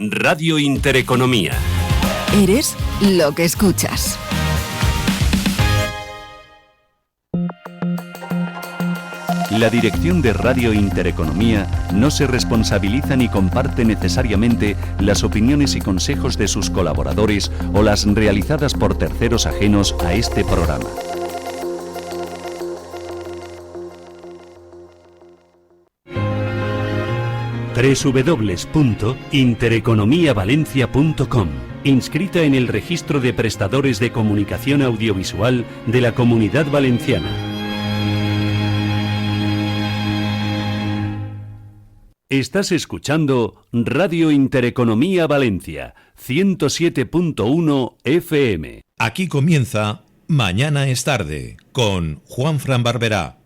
Radio Intereconomía. Eres lo que escuchas. La dirección de Radio Intereconomía no se responsabiliza ni comparte necesariamente las opiniones y consejos de sus colaboradores o las realizadas por terceros ajenos a este programa. www.intereconomiavalencia.com. Inscrita en el registro de prestadores de comunicación audiovisual de la Comunidad Valenciana. Estás escuchando Radio Intereconomía Valencia, 107.1 FM. Aquí comienza Mañana es tarde, con Juanfran Barberá.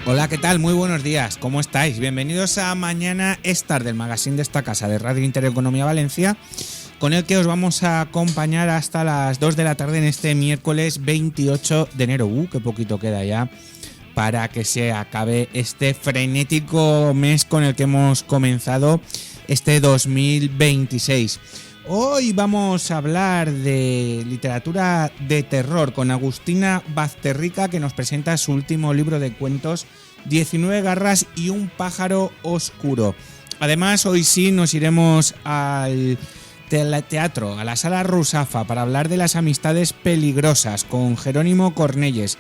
Hola, ¿qué tal? Muy buenos días, ¿cómo estáis? Bienvenidos a Mañana es tarde, el magazine de esta casa de Radio Intereconomía Valencia, con el que os vamos a acompañar hasta las 2 de la tarde en este miércoles 28 de enero. Qué poquito queda ya para que se acabe este frenético mes con el que hemos comenzado este 2026. Hoy vamos a hablar de literatura de terror con Agustina Bazterrica, que nos presenta su último libro de cuentos, 19 garras y un pájaro oscuro. Además, hoy sí nos iremos al teatro, a la Sala Rusafa, para hablar de las amistades peligrosas con Jerónimo Cornelles,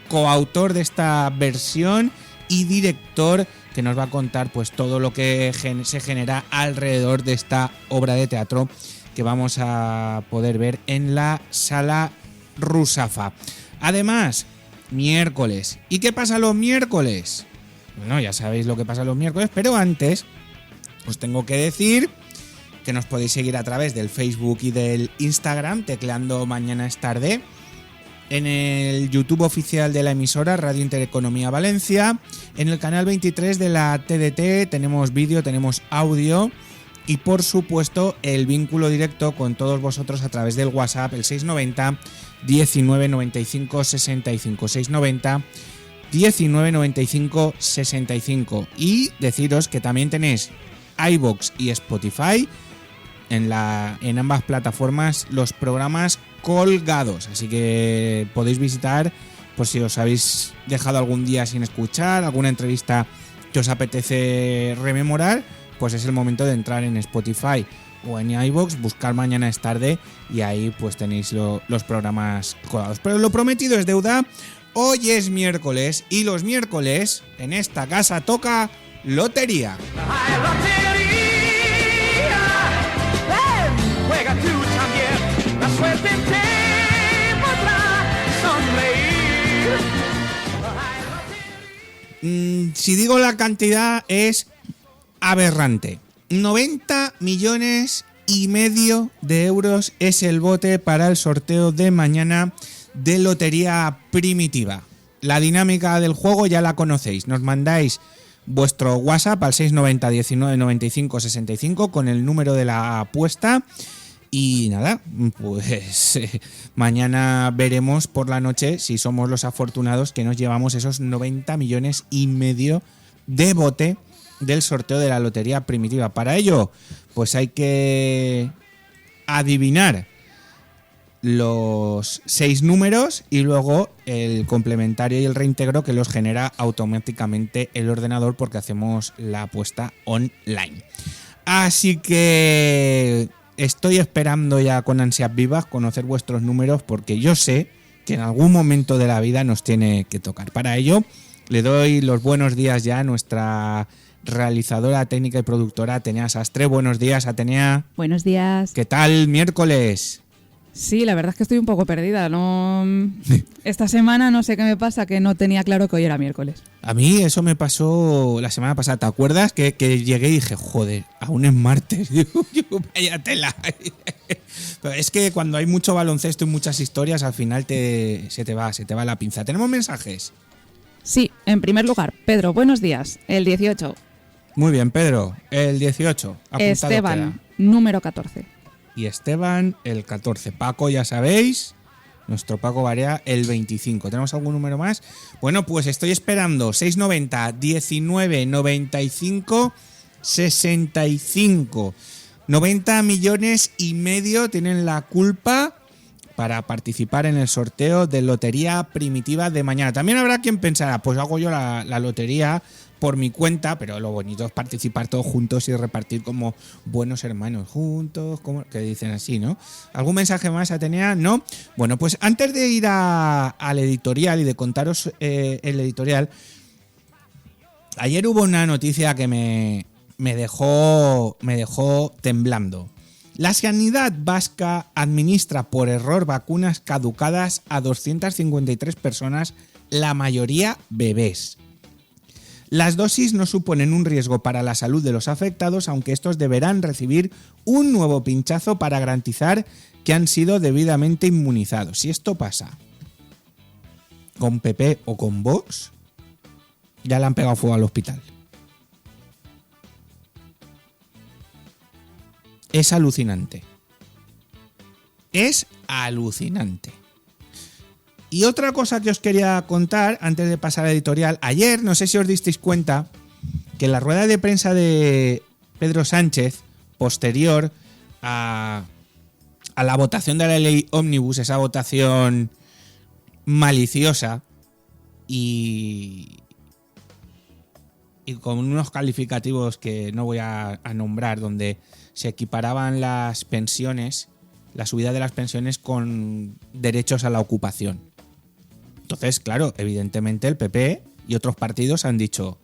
coautor de esta versión y director, que nos va a contar pues todo lo que se genera alrededor de esta obra de teatro que vamos a poder ver en la Sala Rusafa. Además, miércoles. ¿Y qué pasa los miércoles? Bueno, ya sabéis lo que pasa los miércoles, pero antes os tengo que decir que nos podéis seguir a través del Facebook y del Instagram, tecleando Mañana es tarde, en el YouTube oficial de la emisora Radio Intereconomía Valencia, en el canal 23 de la TDT tenemos vídeo, tenemos audio y por supuesto el vínculo directo con todos vosotros a través del WhatsApp, el 690 19 95 65, 690 19 95 65. Y deciros que también tenéis iVoox y Spotify, en ambas plataformas, los programas colgados, así que podéis visitar por si os habéis dejado algún día sin escuchar, alguna entrevista que os apetece rememorar, pues es el momento de entrar en Spotify o en iVoox, buscar Mañana es tarde y ahí pues tenéis los programas colgados. Pero lo prometido es deuda. Hoy es miércoles y los miércoles en esta casa toca lotería. Juega tú también, la suerte te podrá sonreír. Si digo la cantidad es aberrante. 90 millones y medio de euros es el bote para el sorteo de mañana de Lotería Primitiva. La dinámica del juego ya la conocéis. Nos mandáis vuestro WhatsApp al 690 19 95 65 con el número de la apuesta. Y nada, pues mañana veremos por la noche si somos los afortunados que nos llevamos esos 90 millones y medio de bote del sorteo de la Lotería Primitiva. Para ello, pues hay que adivinar los 6 números y luego el complementario y el reintegro que los genera automáticamente el ordenador porque hacemos la apuesta online. Así que estoy esperando ya con ansias vivas conocer vuestros números porque yo sé que en algún momento de la vida nos tiene que tocar. Para ello, le doy los buenos días ya a nuestra realizadora técnica y productora Atenea Sastre. Buenos días, Atenea. Buenos días. ¿Qué tal miércoles? Sí, la verdad es que estoy un poco perdida. No, esta semana no sé qué me pasa, que no tenía claro que hoy era miércoles. A mí eso me pasó la semana pasada. ¿Te acuerdas? Que llegué y dije, joder, aún es martes. Vaya tela. Pero es que cuando hay mucho baloncesto y muchas historias, al final se te va la pinza. ¿Tenemos mensajes? Sí, en primer lugar, Pedro, buenos días. El 18. Muy bien, Pedro. El 18. Apuntado Esteban, queda. número 14. Y Esteban, el 14. Paco, ya sabéis, nuestro Paco Barea, el 25. ¿Tenemos algún número más? Bueno, pues estoy esperando 690 19 95 65. 90 millones y medio tienen la culpa para participar en el sorteo de Lotería Primitiva de mañana. También habrá quien pensará, pues hago yo la lotería por mi cuenta, pero lo bonito es participar todos juntos y repartir como buenos hermanos juntos, como que dicen así, ¿no? ¿Algún mensaje más, Atenea? ¿No? Bueno, pues antes de ir al editorial y de contaros el editorial, ayer hubo una noticia que me dejó temblando. La Sanidad Vasca administra por error vacunas caducadas a 253 personas, la mayoría bebés. Las dosis no suponen un riesgo para la salud de los afectados, aunque estos deberán recibir un nuevo pinchazo para garantizar que han sido debidamente inmunizados. Si esto pasa con PP o con Vox, ya le han pegado fuego al hospital. Es alucinante. Es alucinante. Y otra cosa que os quería contar antes de pasar a la editorial. Ayer, no sé si os disteis cuenta, que en la rueda de prensa de Pedro Sánchez, posterior a la votación de la ley Ómnibus, esa votación maliciosa y con unos calificativos que no voy a nombrar, donde se equiparaban las pensiones, la subida de las pensiones con derechos a la ocupación. Entonces, claro, evidentemente el PP y otros partidos han dicho,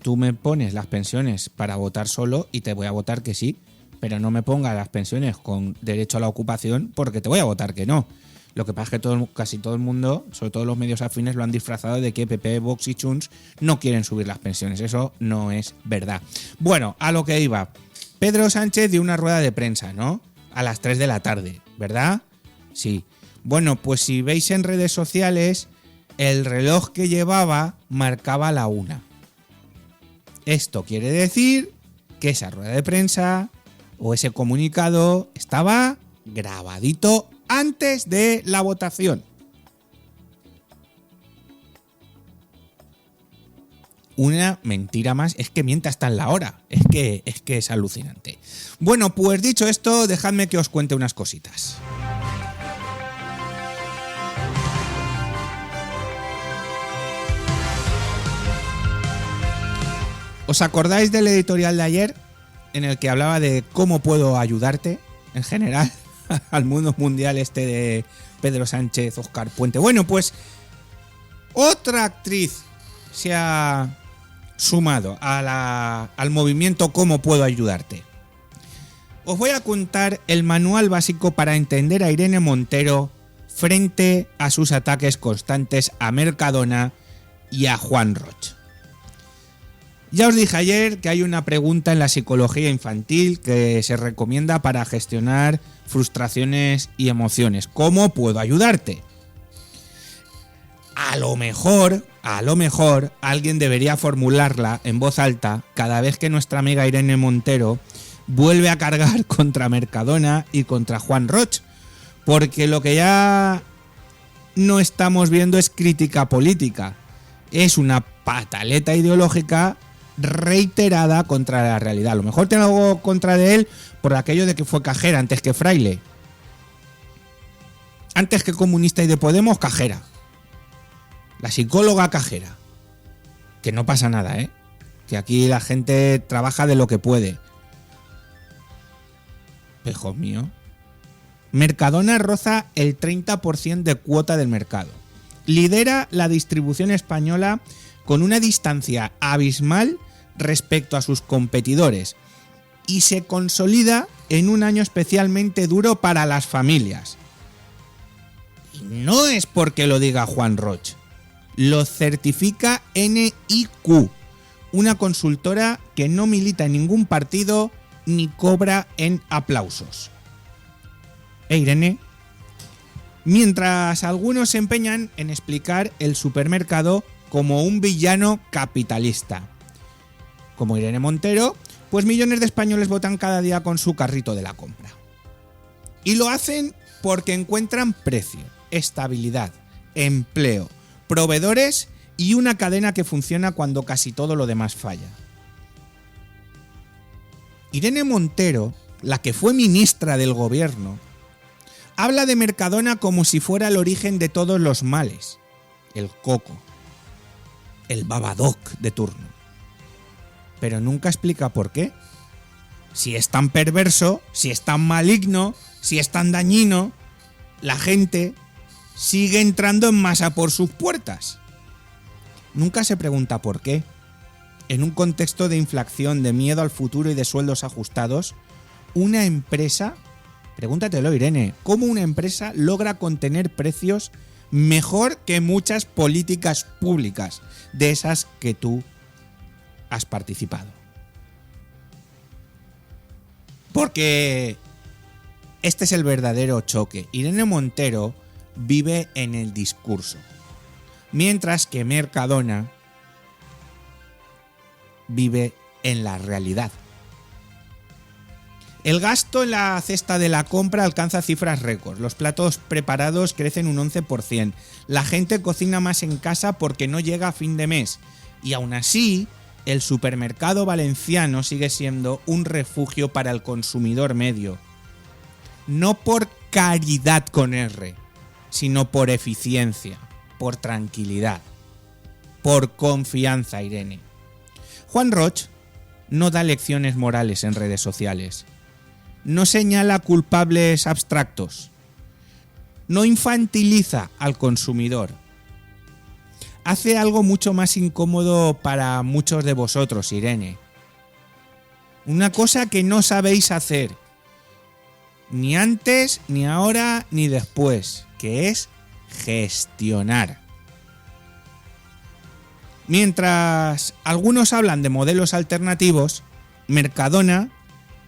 tú me pones las pensiones para votar solo y te voy a votar que sí, pero no me pongas las pensiones con derecho a la ocupación porque te voy a votar que no. Lo que pasa es que casi todo el mundo, sobre todo los medios afines, lo han disfrazado de que PP, Vox y Junts no quieren subir las pensiones. Eso no es verdad. Bueno, a lo que iba. Pedro Sánchez dio una rueda de prensa, ¿no? A las 3 de la tarde, ¿verdad? Sí. Bueno, pues si veis en redes sociales, el reloj que llevaba marcaba la 1. Esto quiere decir que esa rueda de prensa o ese comunicado estaba grabadito antes de la votación. Una mentira más, es que miente hasta en la hora. Es que es alucinante. Bueno, pues dicho esto, dejadme que os cuente unas cositas. ¿Os acordáis del editorial de ayer en el que hablaba de cómo puedo ayudarte en general al mundo mundial de Pedro Sánchez, Óscar Puente? Bueno, pues otra actriz se ha sumado al movimiento ¿Cómo puedo ayudarte? Os voy a contar el manual básico para entender a Irene Montero frente a sus ataques constantes a Mercadona y a Juan Roch. Ya os dije ayer que hay una pregunta en la psicología infantil que se recomienda para gestionar frustraciones y emociones. ¿Cómo puedo ayudarte? A lo mejor alguien debería formularla en voz alta cada vez que nuestra amiga Irene Montero vuelve a cargar contra Mercadona y contra Juan Roch, porque lo que ya no estamos viendo es crítica política, es una pataleta ideológica reiterada contra la realidad. A lo mejor tengo algo contra de él por aquello de que fue cajera antes que fraile, antes que comunista y de Podemos, cajera. La psicóloga cajera. Que no pasa nada, que aquí la gente trabaja de lo que puede. Hijo mío. Mercadona roza el 30% de cuota del mercado. Lidera la distribución española con una distancia abismal respecto a sus competidores y se consolida en un año especialmente duro para las familias. no es porque lo diga Juan Roch. Lo certifica NIQ, una consultora que no milita en ningún partido ni cobra en aplausos. Irene, mientras algunos se empeñan en explicar el supermercado como un villano capitalista. Como Irene Montero, pues millones de españoles votan cada día con su carrito de la compra. Y lo hacen porque encuentran precio, estabilidad, empleo, proveedores y una cadena que funciona cuando casi todo lo demás falla. Irene Montero, la que fue ministra del gobierno, habla de Mercadona como si fuera el origen de todos los males. El coco, el babadoc de turno. Pero nunca explica por qué. Si es tan perverso, si es tan maligno, si es tan dañino, la gente sigue entrando en masa por sus puertas. Nunca se pregunta por qué. En un contexto de inflación, de miedo al futuro y de sueldos ajustados, una empresa, pregúntatelo Irene, ¿cómo una empresa logra contener precios mejor que muchas políticas públicas de esas que tú has participado? Porque este es el verdadero choque. Irene Montero vive en el discurso, mientras que Mercadona vive en la realidad. El gasto en la cesta de la compra alcanza cifras récord. Los platos preparados crecen un 11%. La gente cocina más en casa porque no llega a fin de mes. Y aún así, el supermercado valenciano sigue siendo un refugio para el consumidor medio. No por caridad con R, sino por eficiencia, por tranquilidad, por confianza, Irene. Juan Roch no da lecciones morales en redes sociales. No señala culpables abstractos. No infantiliza al consumidor. Hace algo mucho más incómodo para muchos de vosotros, Irene. Una cosa que no sabéis hacer, ni antes, ni ahora, ni después, que es gestionar. Mientras algunos hablan de modelos alternativos, Mercadona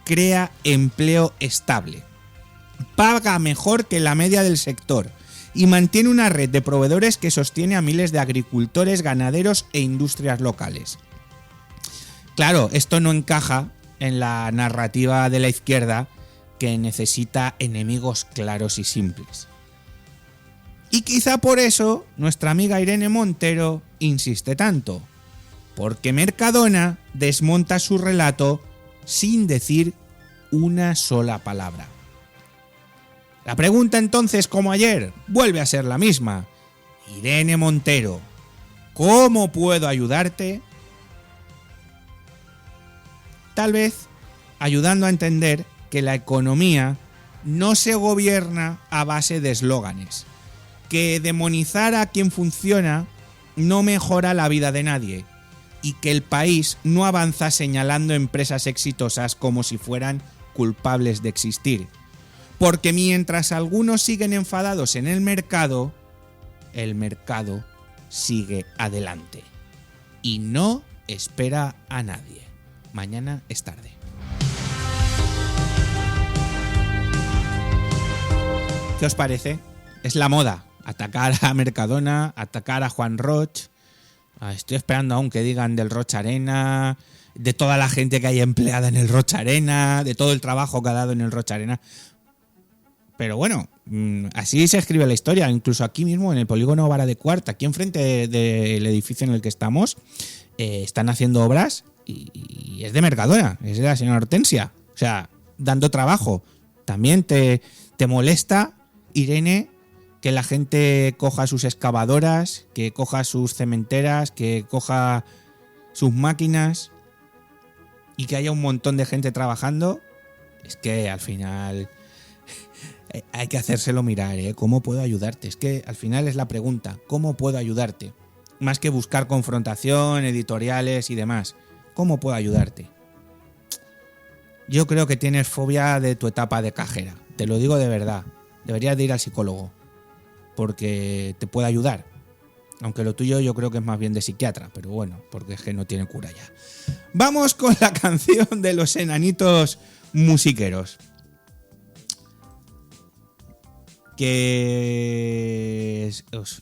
crea empleo estable, paga mejor que la media del sector y mantiene una red de proveedores que sostiene a miles de agricultores, ganaderos e industrias locales. Claro, esto no encaja en la narrativa de la izquierda, que necesita enemigos claros y simples. Y quizá por eso nuestra amiga Irene Montero insiste tanto, porque Mercadona desmonta su relato sin decir una sola palabra. La pregunta entonces, como ayer, vuelve a ser la misma. Irene Montero, ¿cómo puedo ayudarte? Tal vez ayudando a entender que la economía no se gobierna a base de eslóganes, que demonizar a quien funciona no mejora la vida de nadie y que el país no avanza señalando empresas exitosas como si fueran culpables de existir. Porque mientras algunos siguen enfadados en el mercado sigue adelante y no espera a nadie. Mañana es tarde. ¿Qué os parece? Es la moda. Atacar a Mercadona, atacar a Juan Roch. Estoy esperando aún que digan del Roch Arena, de toda la gente que hay empleada en el Roch Arena, de todo el trabajo que ha dado en el Roch Arena. Pero bueno, así se escribe la historia. Incluso aquí mismo en el polígono Vara de Cuarta, aquí enfrente del edificio en el que estamos, están haciendo obras y es de Mercadona, es de la señora Hortensia. O sea, dando trabajo. También te molesta, Irene, que la gente coja sus excavadoras, que coja sus cementeras, que coja sus máquinas y que haya un montón de gente trabajando. Es que al final hay que hacérselo mirar, ¿eh? ¿Cómo puedo ayudarte? Es que al final es la pregunta, ¿cómo puedo ayudarte? Más que buscar confrontación, editoriales y demás. ¿Cómo puedo ayudarte? Yo creo que tienes fobia de tu etapa de cajera. Te lo digo de verdad. Deberías de ir al psicólogo. porque te puede ayudar. Aunque lo tuyo yo creo que es más bien de psiquiatra, pero bueno, porque es que no tiene cura ya. Vamos con la canción de los enanitos musiqueros. Que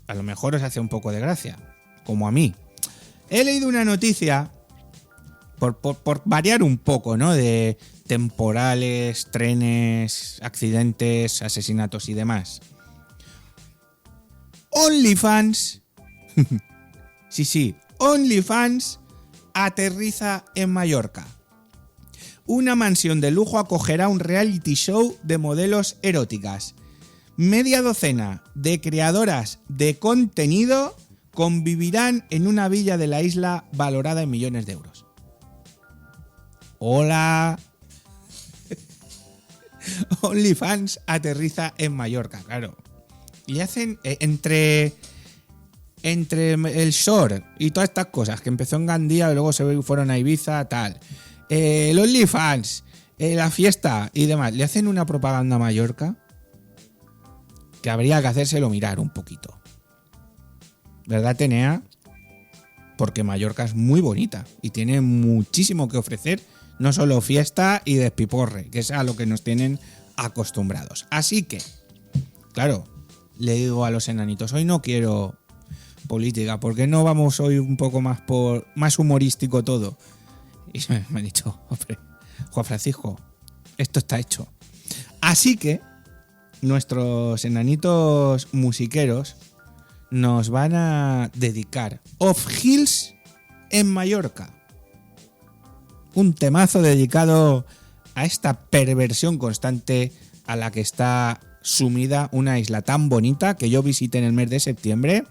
a lo mejor os hace un poco de gracia, como a mí. He leído una noticia, por variar un poco, ¿no? De temporales, trenes, accidentes, asesinatos y demás. OnlyFans, sí, OnlyFans aterriza en Mallorca. Una mansión de lujo acogerá un reality show de modelos eróticas. Media docena de creadoras de contenido convivirán en una villa de la isla valorada en millones de euros. Hola. OnlyFans aterriza en Mallorca, claro. Y hacen entre el short y todas estas cosas, que empezó en Gandía y luego se fueron a Ibiza, tal. El OnlyFans, la fiesta y demás. Le hacen una propaganda a Mallorca que habría que hacérselo mirar un poquito. ¿Verdad, Tenea? Porque Mallorca es muy bonita y tiene muchísimo que ofrecer, no solo fiesta y despiporre, que es a lo que nos tienen acostumbrados. Así que, claro, le digo a los enanitos, hoy no quiero política, porque no vamos hoy un poco más humorístico todo. Y me han dicho, hombre, Juan Francisco, esto está hecho. Así que nuestros enanitos musiqueros nos van a dedicar Off Hills en Mallorca. Un temazo dedicado a esta perversión constante a la que está sumida una isla tan bonita que yo visité en el mes de septiembre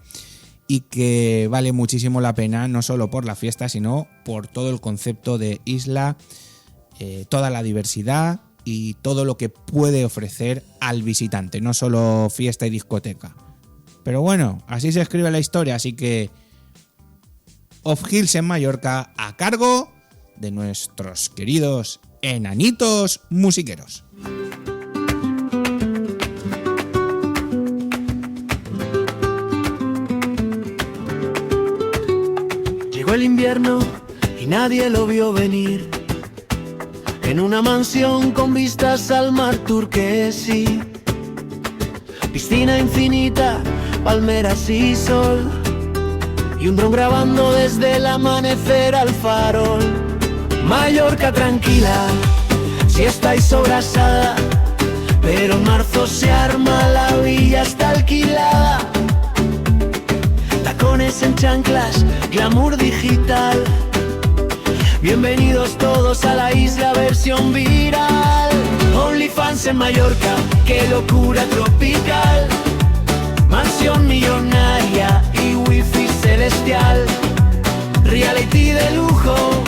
y que vale muchísimo la pena, no solo por la fiesta, sino por todo el concepto de isla, toda la diversidad y todo lo que puede ofrecer al visitante, no solo fiesta y discoteca. Pero bueno, así se escribe la historia, así que Off Hills en Mallorca a cargo de nuestros queridos enanitos musiqueros. Llegó el invierno y nadie lo vio venir. En una mansión con vistas al mar turquesí, piscina infinita, palmeras y sol, y un dron grabando desde el amanecer al farol. Mallorca tranquila, si estáis sobrasada, pero en marzo se arma, la villa está alquilada. Tacones en chanclas, glamour digital. Bienvenidos todos a la isla versión viral. OnlyFans en Mallorca, qué locura tropical. Mansión millonaria y wifi celestial. Reality de lujo,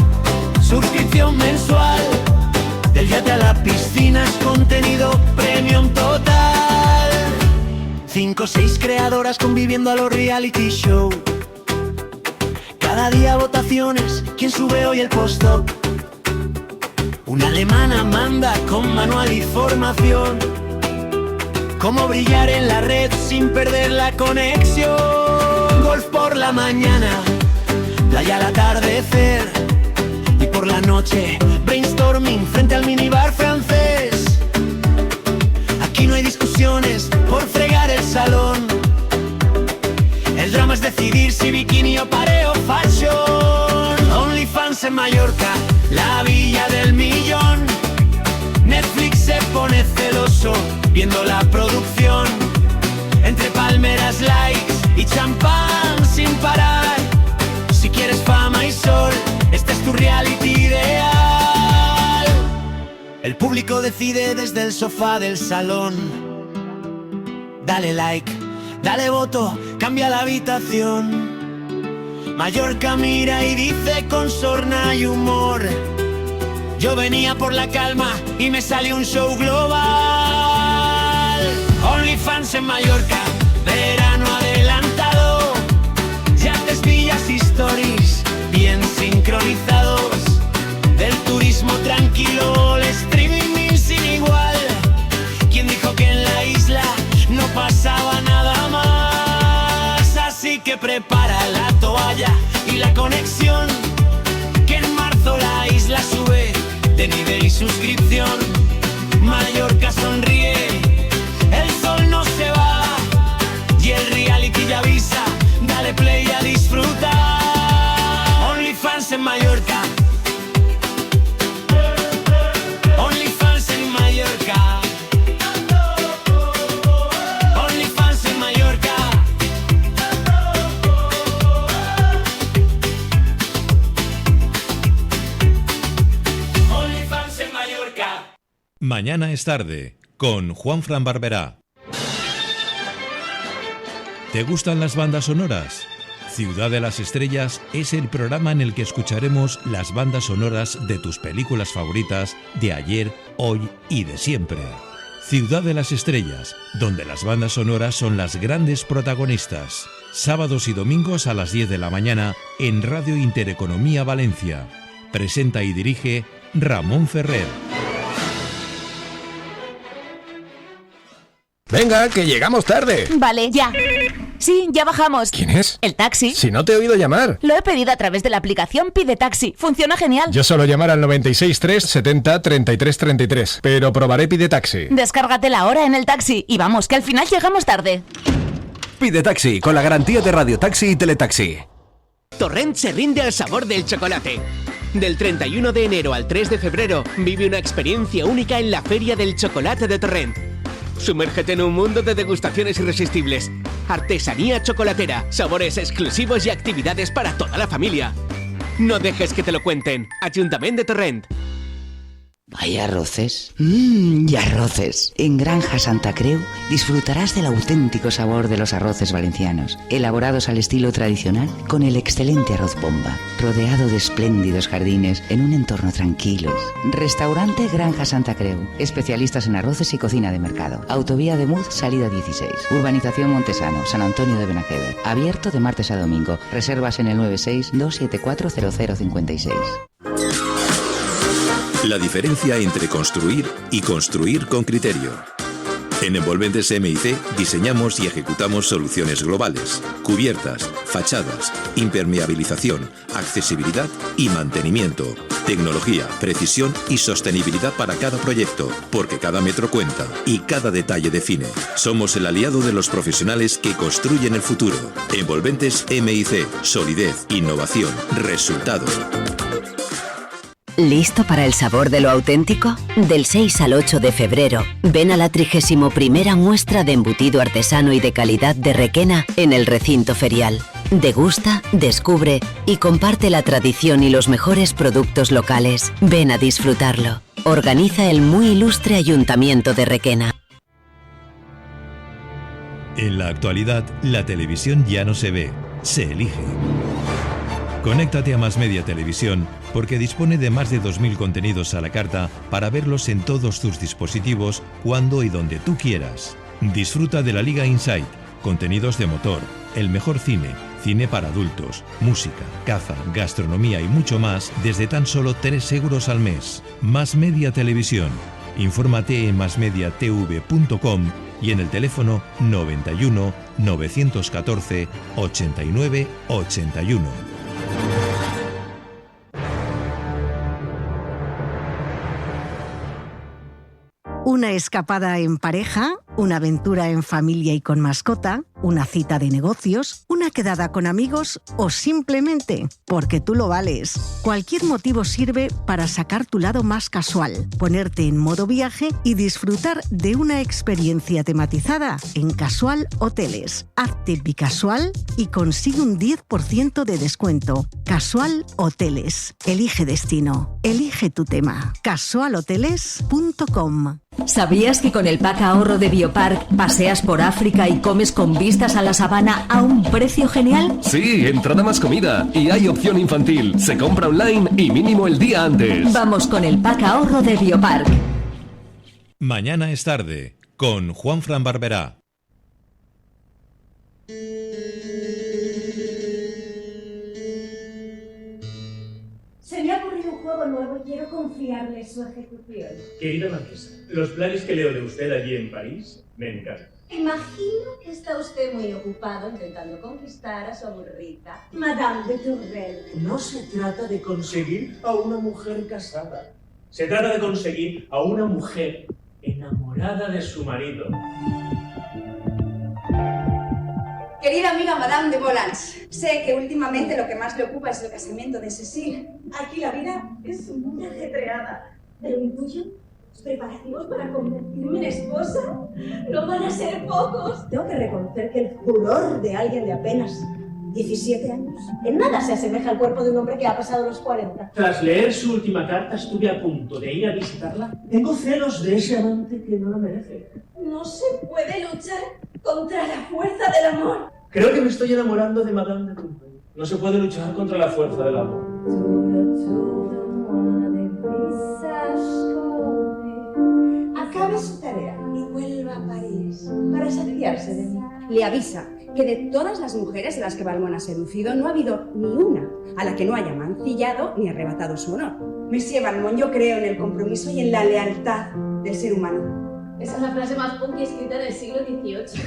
suscripción mensual. Del yate a la piscina es contenido premium total. 5 o 6 creadoras conviviendo a los reality show. Cada día votaciones, quién sube hoy el post-op. Una alemana manda con manual y formación. Cómo brillar en la red sin perder la conexión. Golf por la mañana, playa al atardecer. Y por la noche, brainstorming frente al minibar francés. Aquí no hay discusiones por fregar el salón. El drama es decidir si bikini o pareo fashion. OnlyFans en Mallorca, la villa del millón. Netflix se pone celoso viendo la producción. Entre palmeras, likes y champán sin parar. Si quieres fama y sol, este es tu reality ideal. El público decide desde el sofá del salón. Dale like, dale voto, cambia la habitación. Mallorca mira y dice con sorna y humor: yo venía por la calma y me salió un show global. OnlyFans en Mallorca, verano adelantado. Yates, villas y stories bien sincronizados. Del turismo tranquilo, el streaming sin igual. ¿Quién dijo que en la isla no pasaba nada más? que prepara la toalla y la conexión, que en marzo la isla sube de nivel y suscripción. Mallorca sonríe, el sol no se va y el reality ya avisa, dale play a disfrutar. OnlyFans en Mallorca, OnlyFans en Mallorca, OnlyFans en Mallorca. OnlyFans en Mallorca. Mañana es tarde, con Juanfran Barberá. ¿Te gustan las bandas sonoras? Ciudad de las Estrellas es el programa en el que escucharemos las bandas sonoras de tus películas favoritas de ayer, hoy y de siempre. Ciudad de las Estrellas, donde las bandas sonoras son las grandes protagonistas. Sábados y domingos a las 10 de la mañana en Radio Intereconomía Valencia. Presenta y dirige Ramón Ferrer. Venga, que llegamos tarde. Vale, ya. Sí, ya bajamos. ¿Quién es? El taxi. Si no te he oído llamar. Lo he pedido a través de la aplicación Pide Taxi. Funciona genial. Yo suelo llamar al 963 70 33 33, pero probaré Pide Taxi. Descárgatela ahora en el taxi y vamos, que al final llegamos tarde. Pide Taxi, con la garantía de Radio Taxi y Teletaxi. Torrent se rinde al sabor del chocolate. Del 31 de enero al 3 de febrero, vive una experiencia única en la Feria del Chocolate de Torrent. Sumérgete en un mundo de degustaciones irresistibles, artesanía chocolatera, sabores exclusivos y actividades para toda la familia. No dejes que te lo cuenten. Ayuntamiento de Torrent. Hay arroces. Y arroces. En Granja Santa Creu disfrutarás del auténtico sabor de los arroces valencianos, elaborados al estilo tradicional con el excelente arroz bomba, rodeado de espléndidos jardines en un entorno tranquilo. Restaurante Granja Santa Creu, especialistas en arroces y cocina de mercado. Autovía de Muz, salida 16. Urbanización Montesano, San Antonio de Benajever. Abierto de martes a domingo. Reservas en el 96-274-0056. La diferencia entre construir y construir con criterio. En Envolventes MIC diseñamos y ejecutamos soluciones globales, cubiertas, fachadas, impermeabilización, accesibilidad y mantenimiento, tecnología, precisión y sostenibilidad para cada proyecto, porque cada metro cuenta y cada detalle define. Somos el aliado de los profesionales que construyen el futuro. Envolventes MIC, solidez, innovación, resultado. ¿Listo para el sabor de lo auténtico? Del 6 al 8 de febrero, ven a la 31ª muestra de embutido artesano y de calidad de Requena en el recinto ferial. Degusta, descubre y comparte la tradición y los mejores productos locales. Ven a disfrutarlo. Organiza el muy ilustre Ayuntamiento de Requena. En la actualidad, la televisión ya no se ve, se elige. Conéctate a Más Media Televisión porque dispone de más de 2.000 contenidos a la carta para verlos en todos tus dispositivos, cuando y donde tú quieras. Disfruta de la Liga Insight, contenidos de motor, el mejor cine, cine para adultos, música, caza, gastronomía y mucho más desde tan solo 3 euros al mes. Más Media Televisión. Infórmate en masmediatv.com y en el teléfono 91 914 89 81. Una escapada en pareja, una aventura en familia y con mascota, una cita de negocios, una quedada con amigos o simplemente porque tú lo vales. Cualquier motivo sirve para sacar tu lado más casual, ponerte en modo viaje y disfrutar de una experiencia tematizada en Casual Hoteles. Hazte bicasual y consigue un 10% de descuento. Casual Hoteles. Elige destino. Elige tu tema. casualhoteles.com. ¿Sabías que con el pack ahorro de Biopark paseas por África y comes con vistas a la sabana a un precio genial? Sí, entrada más comida y hay opción infantil. Se compra online y mínimo el día antes. Vamos con el pack ahorro de Biopark. Mañana es tarde, con Juanfran Barberá. Se me ha ocurrido un juego nuevo y quiero confiarle su ejecución. Querida marquesa, los planes que leo de usted allí en París me encantan. Imagino que está usted muy ocupado intentando conquistar a su aburrida Madame de Tourvel. No se trata de conseguir a una mujer casada. Se trata de conseguir a una mujer enamorada de su marido. Querida amiga Madame de Volans, sé que últimamente lo que más le ocupa es el casamiento de Cecile. Aquí la vida es muy ajetreada. Pero intuyo, los preparativos para convertirme en esposa no van a ser pocos. Tengo que reconocer que el furor de alguien de apenas 17 años en nada se asemeja al cuerpo de un hombre que ha pasado los 40. Tras leer su última carta, estuve a punto de ir a visitarla. Tengo celos de ese amante que no la merece. No se puede luchar contra la fuerza del amor. Creo que me estoy enamorando de Madame de Tourvel. No se puede luchar contra la fuerza del amor. Acabe su tarea y vuelva a París para saciarse de mí. Le avisa que de todas las mujeres a las que Valmont ha seducido no ha habido ni una a la que no haya mancillado ni arrebatado su honor. Monsieur Valmont, yo creo en el compromiso y en la lealtad del ser humano. Esa es la frase más punky escrita en el siglo XVIII.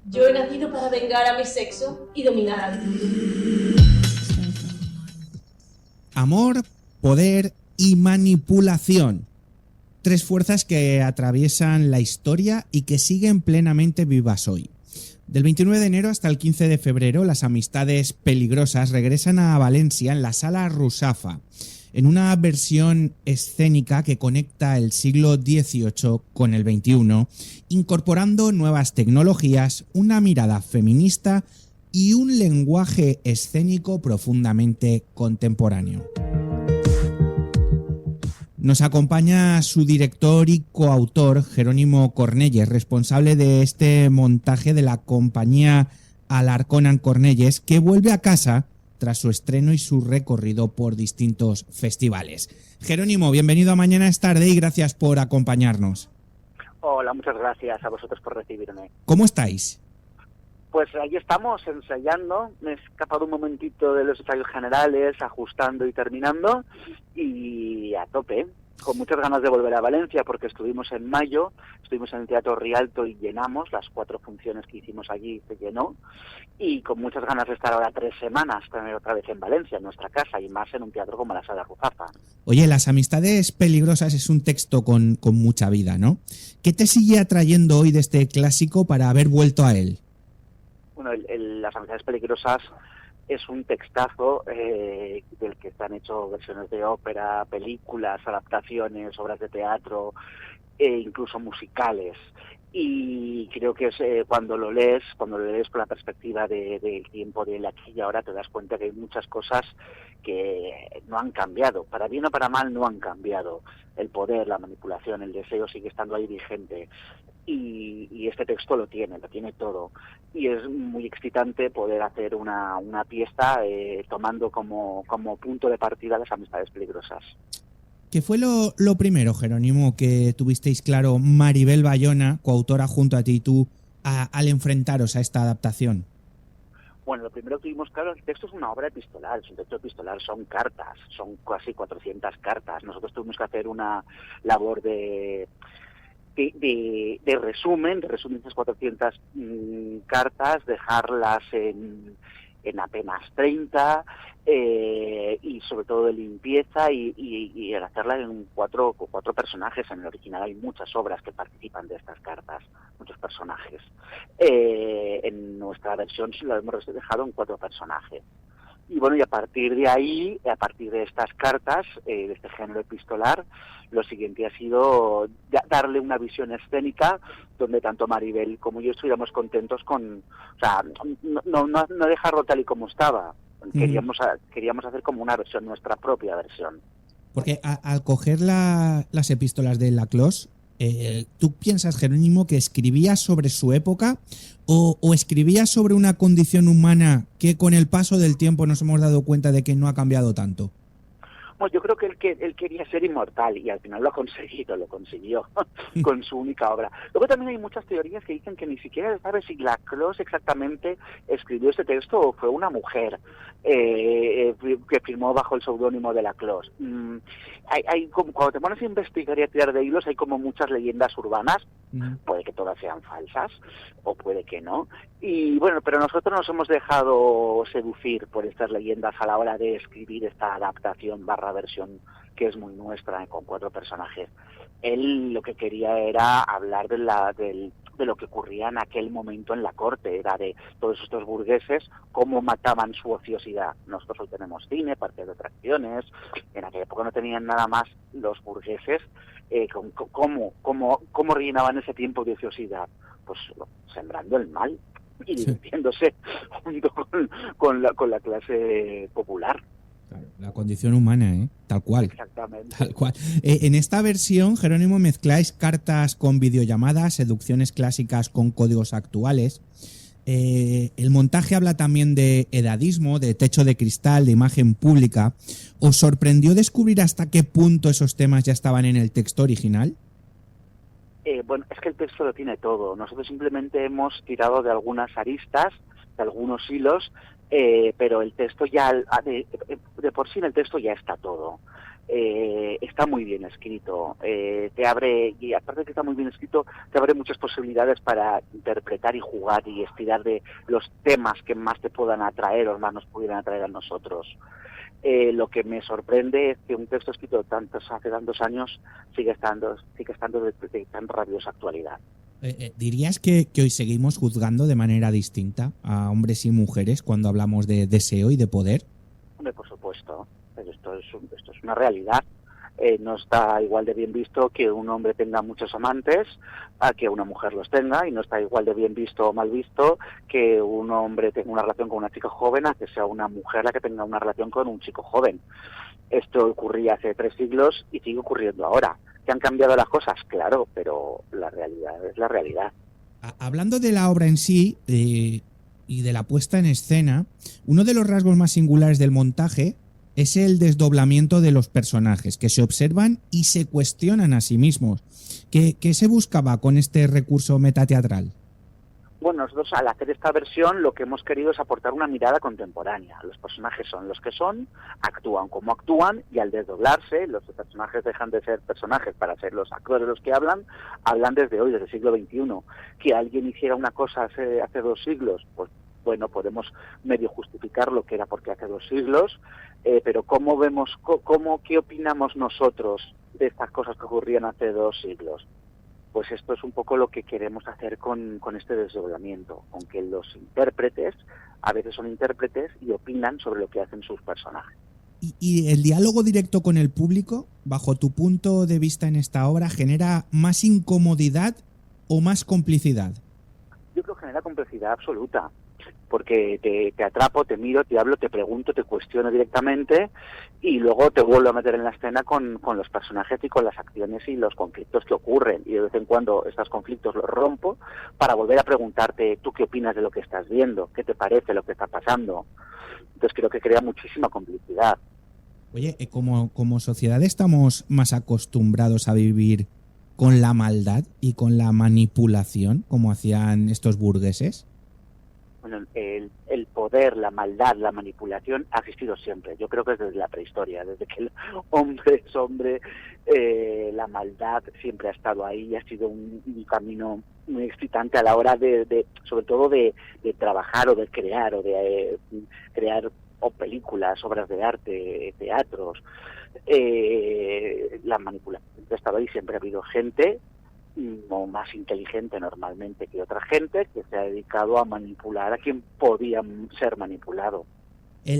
Yo he nacido para vengar a mi sexo y dominar al mundo. Amor, poder y manipulación. Tres fuerzas que atraviesan la historia y que siguen plenamente vivas hoy. Del 29 de enero hasta el 15 de febrero, las Amistades Peligrosas regresan a Valencia en la Sala Rusafa, en una versión escénica que conecta el siglo XVIII con el XXI, incorporando nuevas tecnologías, una mirada feminista y un lenguaje escénico profundamente contemporáneo. Nos acompaña su director y coautor, Jerónimo Cornelles, responsable de este montaje de la compañía Alarcón & Cornelles, que vuelve a casa tras su estreno y su recorrido por distintos festivales. Jerónimo, bienvenido a Mañana es Tarde y gracias por acompañarnos. Hola, muchas gracias a vosotros por recibirme. ¿Cómo estáis? Pues ahí estamos, ensayando. Me he escapado un momentito de los ensayos generales, ajustando y terminando, y a tope, con muchas ganas de volver a Valencia, porque estuvimos en mayo, estuvimos en el Teatro Rialto y llenamos, las 4 funciones que hicimos allí se llenó, y con muchas ganas de estar ahora 3 semanas otra vez en Valencia, en nuestra casa, y más en un teatro como la Sala Ruzafa. Oye, Las Amistades Peligrosas es un texto con mucha vida, ¿no? ¿Qué te sigue atrayendo hoy de este clásico para haber vuelto a él? Bueno, Las Amistades Peligrosas es un textazo del que están hechos versiones de ópera, películas, adaptaciones, obras de teatro, incluso musicales. Y creo que es cuando lo lees con la perspectiva del tiempo del aquí y ahora, te das cuenta que hay muchas cosas que no han cambiado. Para bien o para mal no han cambiado. El poder, la manipulación, el deseo sigue estando ahí vigente. Y este texto lo tiene todo. Y es muy excitante poder hacer una pieza tomando como punto de partida Las Amistades Peligrosas. ¿Qué fue lo primero, Jerónimo, que tuvisteis claro Maribel Bayona, coautora junto a ti y tú, al enfrentaros a esta adaptación? Bueno, lo primero que tuvimos claro, el texto es una obra epistolar, es un texto epistolar, son cartas, son casi 400 cartas. Nosotros tuvimos que hacer una labor de resumen esas 400 cartas, dejarlas en apenas 30 y sobre todo de limpieza y hacerla en cuatro personajes. En el original hay muchas obras que participan de estas cartas, muchos personajes. En nuestra versión lo hemos dejado en 4 personajes. Y bueno, y a partir de ahí, a partir de estas cartas, de este género epistolar, lo siguiente ha sido darle una visión escénica donde tanto Maribel como yo estuviéramos contentos con, o sea, no dejarlo tal y como estaba. Queríamos hacer como una versión, nuestra propia versión. Porque al coger las epístolas de Laclos, ¿tú piensas, Jerónimo, que escribía sobre su época o escribía sobre una condición humana que con el paso del tiempo nos hemos dado cuenta de que no ha cambiado tanto? Bueno, yo creo que él quería ser inmortal y al final lo consiguió con su única obra. Luego también hay muchas teorías que dicen que ni siquiera se sabe si Laclos exactamente escribió este texto o fue una mujer que firmó bajo el seudónimo de Laclos. Hay como, cuando te pones a investigar y a tirar de hilos, hay como muchas leyendas urbanas. Puede que todas sean falsas o puede que no. Y bueno, pero nosotros nos hemos dejado seducir por estas leyendas a la hora de escribir esta adaptación / versión que es muy nuestra, con 4 personajes. Él lo que quería era hablar de lo que ocurría en aquel momento en la corte, era de todos estos burgueses, cómo mataban su ociosidad. Nosotros hoy tenemos cine, parques de atracciones, en aquella época no tenían nada más los burgueses. ¿Cómo rellenaban ese tiempo de ociosidad? Pues sembrando el mal y divirtiéndose junto con la clase popular. La condición humana, tal cual. Exactamente. Tal cual. En esta versión, Jerónimo, mezcláis cartas con videollamadas, seducciones clásicas con códigos actuales. El montaje habla también de edadismo, de techo de cristal, de imagen pública. ¿Os sorprendió descubrir hasta qué punto esos temas ya estaban en el texto original? Bueno, es que el texto lo tiene todo. Nosotros simplemente hemos tirado de algunas aristas, de algunos hilos, pero el texto ya, de por sí en el texto ya está todo. Está muy bien escrito, te abre, y aparte de que está muy bien escrito, te abre muchas posibilidades para interpretar y jugar y estirar de los temas que más te puedan atraer o más nos pudieran atraer a nosotros. Lo que me sorprende es que un texto escrito hace tantos años sigue estando de tan rabiosa actualidad. ¿Dirías que hoy seguimos juzgando de manera distinta a hombres y mujeres cuando hablamos de deseo y de poder? Hombre, por supuesto, pero esto es una realidad. No está igual de bien visto que un hombre tenga muchos amantes a que una mujer los tenga, y no está igual de bien visto o mal visto que un hombre tenga una relación con una chica joven a que sea una mujer la que tenga una relación con un chico joven. Esto ocurría hace 3 siglos y sigue ocurriendo ahora. ¿Que han cambiado las cosas? Claro, pero la realidad es la realidad. Hablando de la obra en sí y de la puesta en escena, uno de los rasgos más singulares del montaje es el desdoblamiento de los personajes, que se observan y se cuestionan a sí mismos. ¿Qué se buscaba con este recurso metateatral? Bueno, nosotros al hacer esta versión lo que hemos querido es aportar una mirada contemporánea. Los personajes son los que son, actúan como actúan, y al desdoblarse los personajes dejan de ser personajes para ser los actores los que hablan desde hoy, desde el siglo XXI. Que alguien hiciera una cosa hace 2 siglos, pues bueno, podemos medio justificar lo que era porque hace 2 siglos, pero ¿cómo vemos, qué opinamos nosotros de estas cosas que ocurrían hace 2 siglos? Pues esto es un poco lo que queremos hacer con este desdoblamiento, aunque los intérpretes a veces son intérpretes y opinan sobre lo que hacen sus personajes. ¿Y el diálogo directo con el público, bajo tu punto de vista en esta obra, genera más incomodidad o más complicidad? Yo creo que genera complicidad absoluta, porque te atrapo, te miro, te hablo, te pregunto, te cuestiono directamente y luego te vuelvo a meter en la escena con los personajes y con las acciones y los conflictos que ocurren, y de vez en cuando estos conflictos los rompo para volver a preguntarte tú qué opinas de lo que estás viendo, qué te parece lo que está pasando. Entonces creo que crea muchísima complicidad. Oye, como sociedad estamos más acostumbrados a vivir con la maldad y con la manipulación como hacían estos burgueses. Bueno, el poder, la maldad, la manipulación ha existido siempre. Yo creo que desde la prehistoria, desde que el hombre es hombre, la maldad siempre ha estado ahí y ha sido un camino muy excitante a la hora sobre todo de trabajar o de crear o películas, obras de arte, teatros. La manipulación ha estado ahí, siempre ha habido gente o más inteligente normalmente que otra gente que se ha dedicado a manipular a quien podía ser manipulado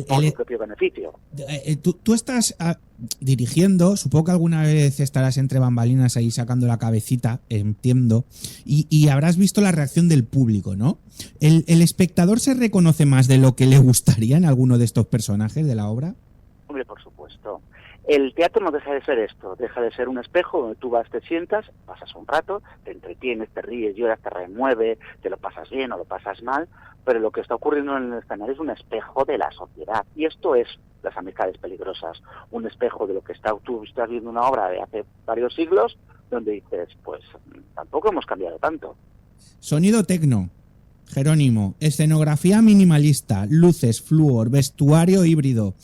por su propio beneficio. Tú estás dirigiendo, supongo que alguna vez estarás entre bambalinas ahí sacando la cabecita, entiendo, y habrás visto la reacción del público, ¿no? ¿El espectador se reconoce más de lo que le gustaría en alguno de estos personajes de la obra? Hombre, por supuesto. El teatro no deja de ser esto, deja de ser un espejo donde tú vas, te sientas, pasas un rato, te entretienes, te ríes, lloras, te remueve, te lo pasas bien o lo pasas mal, pero lo que está ocurriendo en el escenario es un espejo de la sociedad. Y esto es Las amistades peligrosas, un espejo de lo que tú estás viendo una obra de hace varios siglos, donde dices, pues tampoco hemos cambiado tanto. Sonido tecno, Jerónimo, escenografía minimalista, luces, flúor, vestuario híbrido.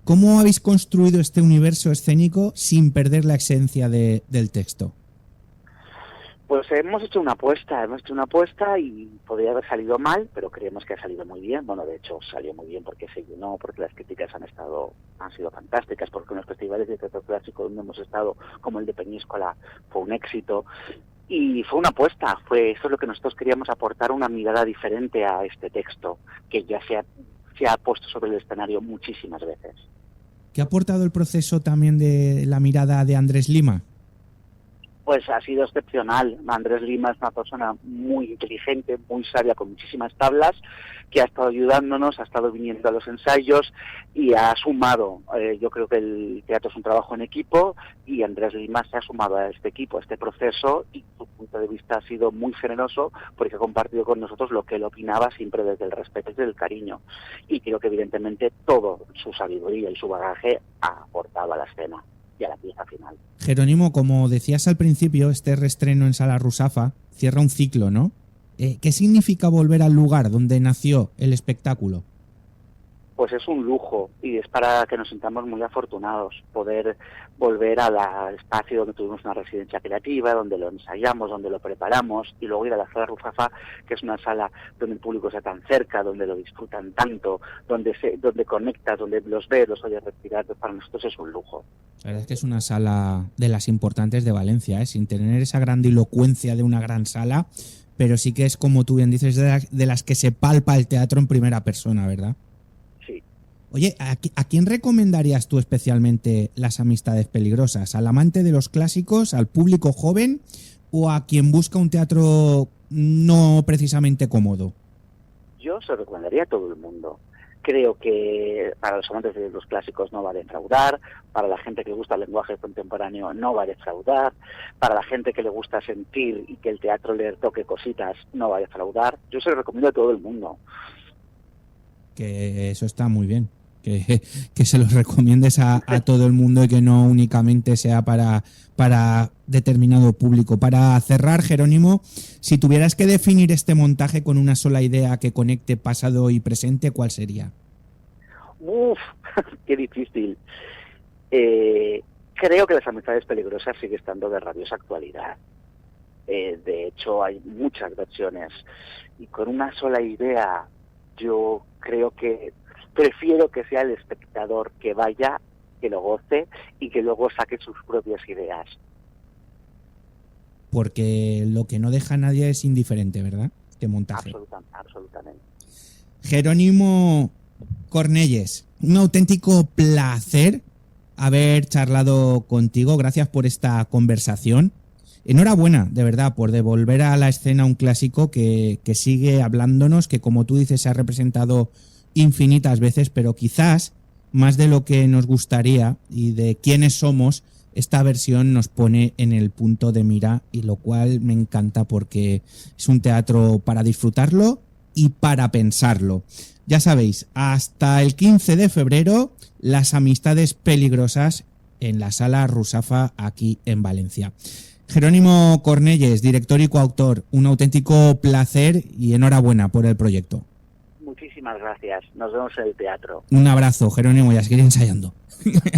¿Cómo habéis construido este universo escénico sin perder la esencia del texto? Pues hemos hecho una apuesta y podría haber salido mal, pero creemos que ha salido muy bien. Bueno, de hecho salió muy bien porque se llenó, porque las críticas han sido fantásticas, porque en los festivales de teatro clásico donde hemos estado, como el de Peñíscola, fue un éxito. Y fue una apuesta, eso es lo que nosotros queríamos aportar, una mirada diferente a este texto, que ya se ha puesto sobre el escenario muchísimas veces. ¿Qué ha aportado el proceso también de la mirada de Andrés Lima? Pues ha sido excepcional. Andrés Lima es una persona muy inteligente, muy sabia, con muchísimas tablas, que ha estado ayudándonos, ha estado viniendo a los ensayos y ha sumado. Yo creo que el teatro es un trabajo en equipo y Andrés Lima se ha sumado a este equipo, a este proceso, y su punto de vista ha sido muy generoso porque ha compartido con nosotros lo que él opinaba, siempre desde el respeto y desde el cariño. Y creo que evidentemente todo su sabiduría y su bagaje ha aportado a la escena y a la pieza final. Jerónimo, como decías al principio, este reestreno en Sala Rusafa cierra un ciclo, ¿no? ¿Qué significa volver al lugar donde nació el espectáculo? Pues es un lujo y es para que nos sintamos muy afortunados poder volver al espacio donde tuvimos una residencia creativa, donde lo ensayamos, donde lo preparamos, y luego ir a la Sala Rusafa, que es una sala donde el público está tan cerca, donde lo disfrutan tanto, donde conectas, donde los ves, los oyes respirar. Pues para nosotros es un lujo. La verdad es que es una sala de las importantes de Valencia, sin tener esa grandilocuencia de una gran sala, pero sí que es, como tú bien dices, de las que se palpa el teatro en primera persona, ¿verdad? Sí. Oye, ¿a quién recomendarías tú especialmente Las amistades peligrosas? ¿Al amante de los clásicos, al público joven o a quien busca un teatro no precisamente cómodo? Yo se lo recomendaría a todo el mundo. Creo que para los amantes de los clásicos no va a defraudar, para la gente que le gusta el lenguaje contemporáneo no va a defraudar, para la gente que le gusta sentir y que el teatro le toque cositas no va a defraudar. Yo se lo recomiendo a todo el mundo. Que eso está muy bien, que se los recomiendes a todo el mundo y que no únicamente sea para determinado público. Para cerrar, Jerónimo, si tuvieras que definir este montaje con una sola idea que conecte pasado y presente, ¿cuál sería? ¡Uf! ¡Qué difícil! Creo que Las amistades peligrosas sigue estando de rabiosa actualidad. De hecho, hay muchas versiones. Y con una sola idea, yo creo que prefiero que sea el espectador que vaya, que lo goce y que luego saque sus propias ideas. Porque lo que no deja a nadie es indiferente, ¿verdad? Este montaje. Absolutamente. Jerónimo Cornelles, un auténtico placer haber charlado contigo. Gracias por esta conversación. Enhorabuena, de verdad, por devolver a la escena un clásico que sigue hablándonos, que, como tú dices, se ha representado infinitas veces, pero quizás más de lo que nos gustaría y de quiénes somos, esta versión nos pone en el punto de mira, y lo cual me encanta porque es un teatro para disfrutarlo y para pensarlo. Ya sabéis, hasta el 15 de febrero, Las amistades peligrosas en la Sala Rusafa aquí en Valencia. Jerónimo Cornelles, director y coautor, un auténtico placer y enhorabuena por el proyecto. Muchísimas gracias. Nos vemos en el teatro. Un abrazo, Jerónimo, y a seguir ensayando.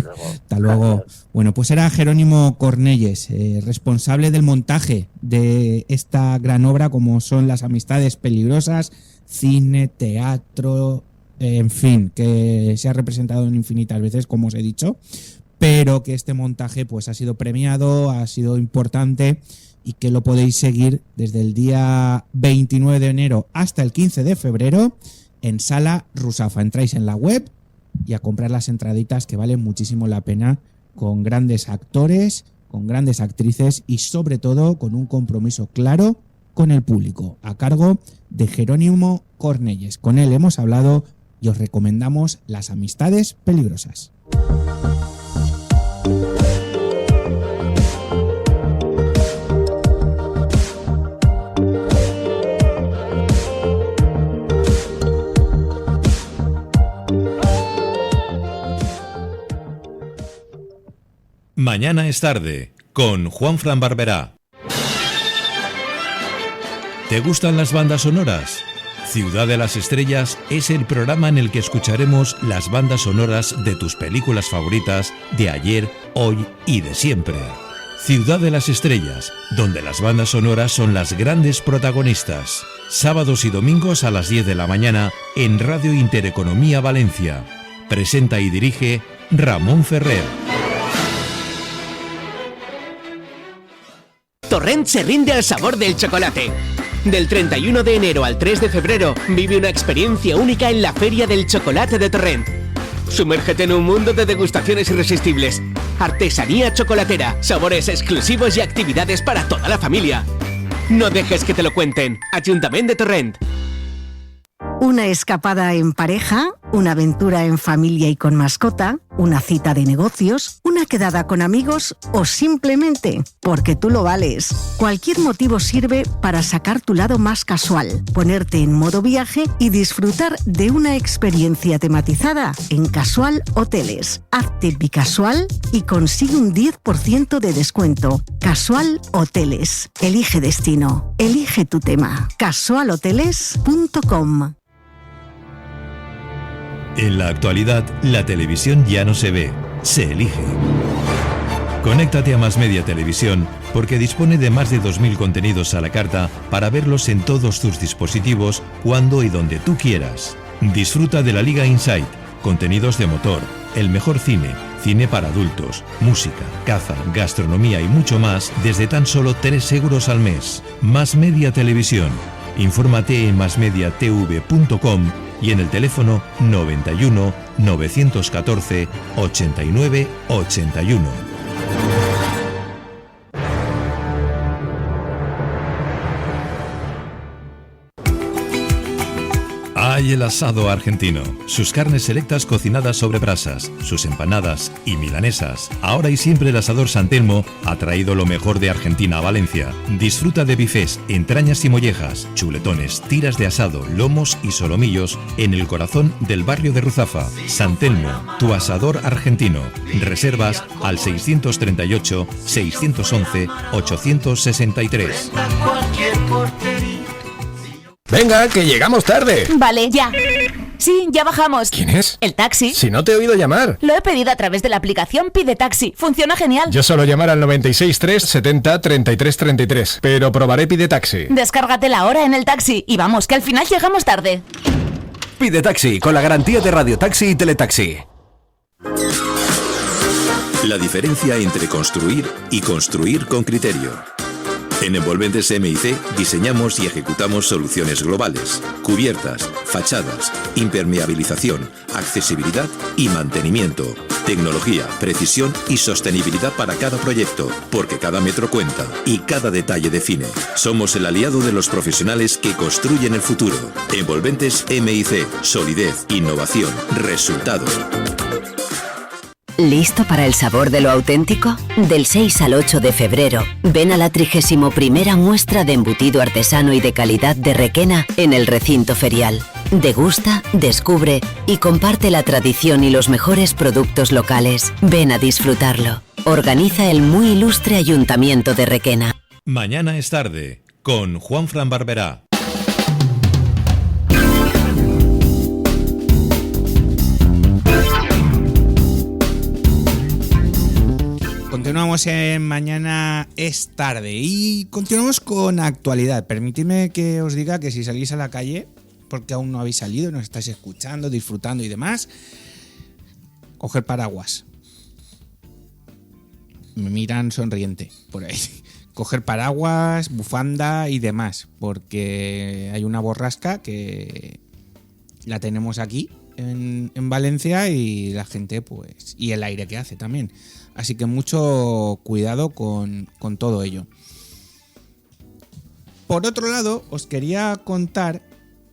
Hasta luego. Bueno, pues era Jerónimo Cornelles, responsable del montaje de esta gran obra, como son Las amistades peligrosas, cine, teatro, en fin, que se ha representado en infinitas veces, como os he dicho, pero que este montaje pues ha sido premiado, ha sido importante, y que lo podéis seguir desde el día 29 de enero hasta el 15 de febrero en Sala Rusafa. Entráis en la web y a comprar las entraditas, que valen muchísimo la pena, con grandes actores, con grandes actrices y sobre todo con un compromiso claro con el público, a cargo de Jerónimo Cornelles. Con él hemos hablado y os recomendamos Las amistades peligrosas. Mañana es tarde, con Juanfran Barberá. ¿Te gustan las bandas sonoras? Ciudad de las Estrellas es el programa en el que escucharemos las bandas sonoras de tus películas favoritas de ayer, hoy y de siempre. Ciudad de las Estrellas, donde las bandas sonoras son las grandes protagonistas. Sábados y domingos a las 10 de la mañana en Radio Intereconomía Valencia. Presenta y dirige Ramón Ferrer. Torrent se rinde al sabor del chocolate. Del 31 de enero al 3 de febrero vive una experiencia única en la Feria del Chocolate de Torrent. Sumérgete en un mundo de degustaciones irresistibles, artesanía chocolatera, sabores exclusivos y actividades para toda la familia. No dejes que te lo cuenten. Ayuntamiento de Torrent. Una escapada en pareja, una aventura en familia y con mascota, una cita de negocios, una quedada con amigos o simplemente porque tú lo vales. Cualquier motivo sirve para sacar tu lado más casual, ponerte en modo viaje y disfrutar de una experiencia tematizada en Casual Hoteles. Hazte bicasual y consigue un 10% de descuento. Casual Hoteles. Elige destino. Elige tu tema. casualhoteles.com. En la actualidad, la televisión ya no se ve, se elige. Conéctate a Más Media Televisión porque dispone de más de 2.000 contenidos a la carta para verlos en todos tus dispositivos, cuando y donde tú quieras. Disfruta de la Liga Insight, contenidos de motor, el mejor cine, cine para adultos, música, caza, gastronomía y mucho más desde tan solo 3 euros al mes. Más Media Televisión. Infórmate en masmediatv.com y en el teléfono 91 914 89 81. Hay el asado argentino, sus carnes selectas cocinadas sobre brasas, sus empanadas y milanesas. Ahora y siempre el Asador San Telmo ha traído lo mejor de Argentina a Valencia. Disfruta de bifés, entrañas y mollejas, chuletones, tiras de asado, lomos y solomillos en el corazón del barrio de Ruzafa. San Telmo, tu asador argentino. Reservas al 638 611 863. Venga, que llegamos tarde. Vale, ya. Sí, ya bajamos. ¿Quién es? El taxi. Si no te he oído llamar. Lo he pedido a través de la aplicación Pide Taxi. Funciona genial. Yo suelo llamar al 963 70 33 33, pero probaré Pide Taxi. Descárgatela ahora en el taxi y vamos, que al final llegamos tarde. Pide Taxi, con la garantía de Radio Taxi y Teletaxi. La diferencia entre construir y construir con criterio. En Envolventes MIC diseñamos y ejecutamos soluciones globales, cubiertas, fachadas, impermeabilización, accesibilidad y mantenimiento, tecnología, precisión y sostenibilidad para cada proyecto, porque cada metro cuenta y cada detalle define. Somos el aliado de los profesionales que construyen el futuro. Envolventes MIC, solidez, innovación, resultado. ¿Listo para el sabor de lo auténtico? Del 6 al 8 de febrero, ven a la 31ª muestra de embutido artesano y de calidad de Requena en el recinto ferial. Degusta, descubre y comparte la tradición y los mejores productos locales. Ven a disfrutarlo. Organiza el muy ilustre Ayuntamiento de Requena. Mañana es tarde, con Juanfran Barberá. Continuamos en Mañana es tarde y continuamos con actualidad. Permitidme que os diga que si salís a la calle, porque aún no habéis salido, nos estáis escuchando, disfrutando y demás, coger paraguas. Me miran sonriente por ahí. Coger paraguas, bufanda y demás, porque hay una borrasca que la tenemos aquí en Valencia y la gente, pues, y el aire que hace también. Así que mucho cuidado con todo ello. Por otro lado, os quería contar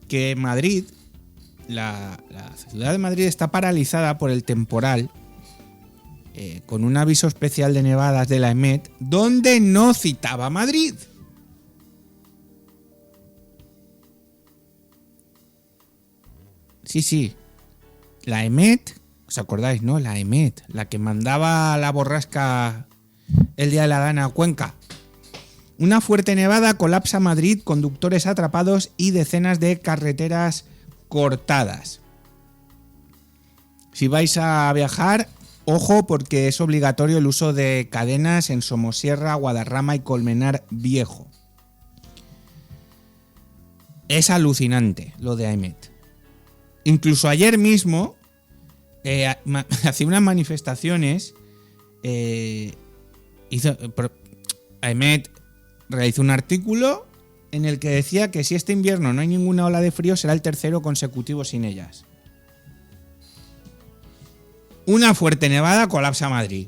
que Madrid, la ciudad de Madrid está paralizada por el temporal, con un aviso especial de nevadas de la EMET, donde no citaba Madrid. Sí, la EMET ¿Os acordáis, no? La EMET, la que mandaba la borrasca el día de la Dana a Cuenca. Una fuerte nevada colapsa Madrid, conductores atrapados y decenas de carreteras cortadas. Si vais a viajar, ojo, porque es obligatorio el uso de cadenas en Somosierra, Guadarrama y Colmenar Viejo. Es alucinante lo de AEMET. Incluso ayer mismo hacía unas manifestaciones. AEMET realizó un artículo en el que decía que si este invierno no hay ninguna ola de frío, será el tercero consecutivo sin ellas. Una fuerte nevada colapsa Madrid.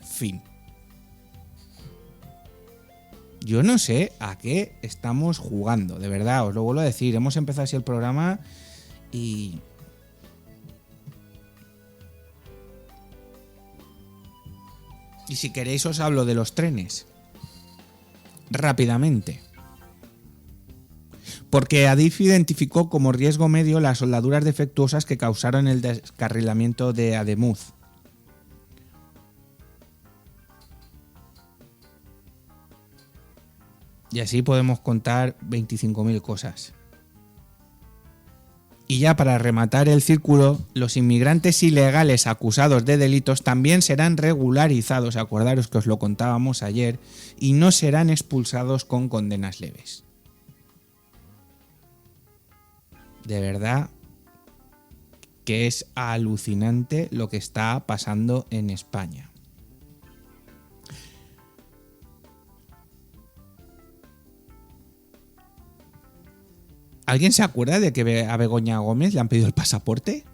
Fin. Yo no sé a qué estamos jugando, de verdad, os lo vuelvo a decir. Hemos empezado así el programa y... Y si queréis os hablo de los trenes. Rápidamente. Porque Adif identificó como riesgo medio las soldaduras defectuosas que causaron el descarrilamiento de Ademuz. Y así podemos contar 25.000 cosas. Y ya para rematar el círculo, los inmigrantes ilegales acusados de delitos también serán regularizados, acordaros que os lo contábamos ayer, y no serán expulsados con condenas leves. De verdad que es alucinante lo que está pasando en España. ¿Alguien se acuerda de que a Begoña Gómez le han pedido el pasaporte?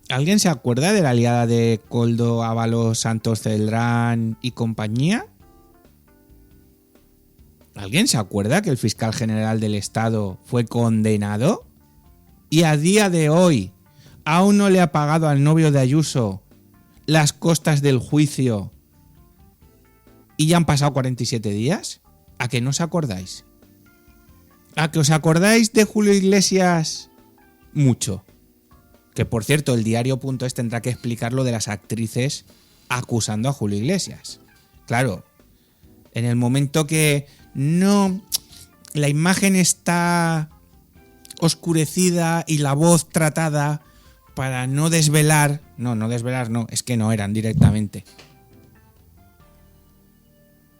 ¿Alguien se acuerda de la aliada de Koldo, Ábalos, Santos Celdrán y compañía? ¿Alguien se acuerda que el fiscal general del Estado fue condenado? Y a día de hoy aún no le ha pagado al novio de Ayuso las costas del juicio y ya han pasado 47 días. ¿A que no os acordáis? ¿A que os acordáis de Julio Iglesias? Mucho. Que por cierto, el diario.es tendrá que explicar lo de las actrices acusando a Julio Iglesias. Claro, en el momento que no, la imagen está oscurecida y la voz tratada para no desvelar, es que no eran directamente.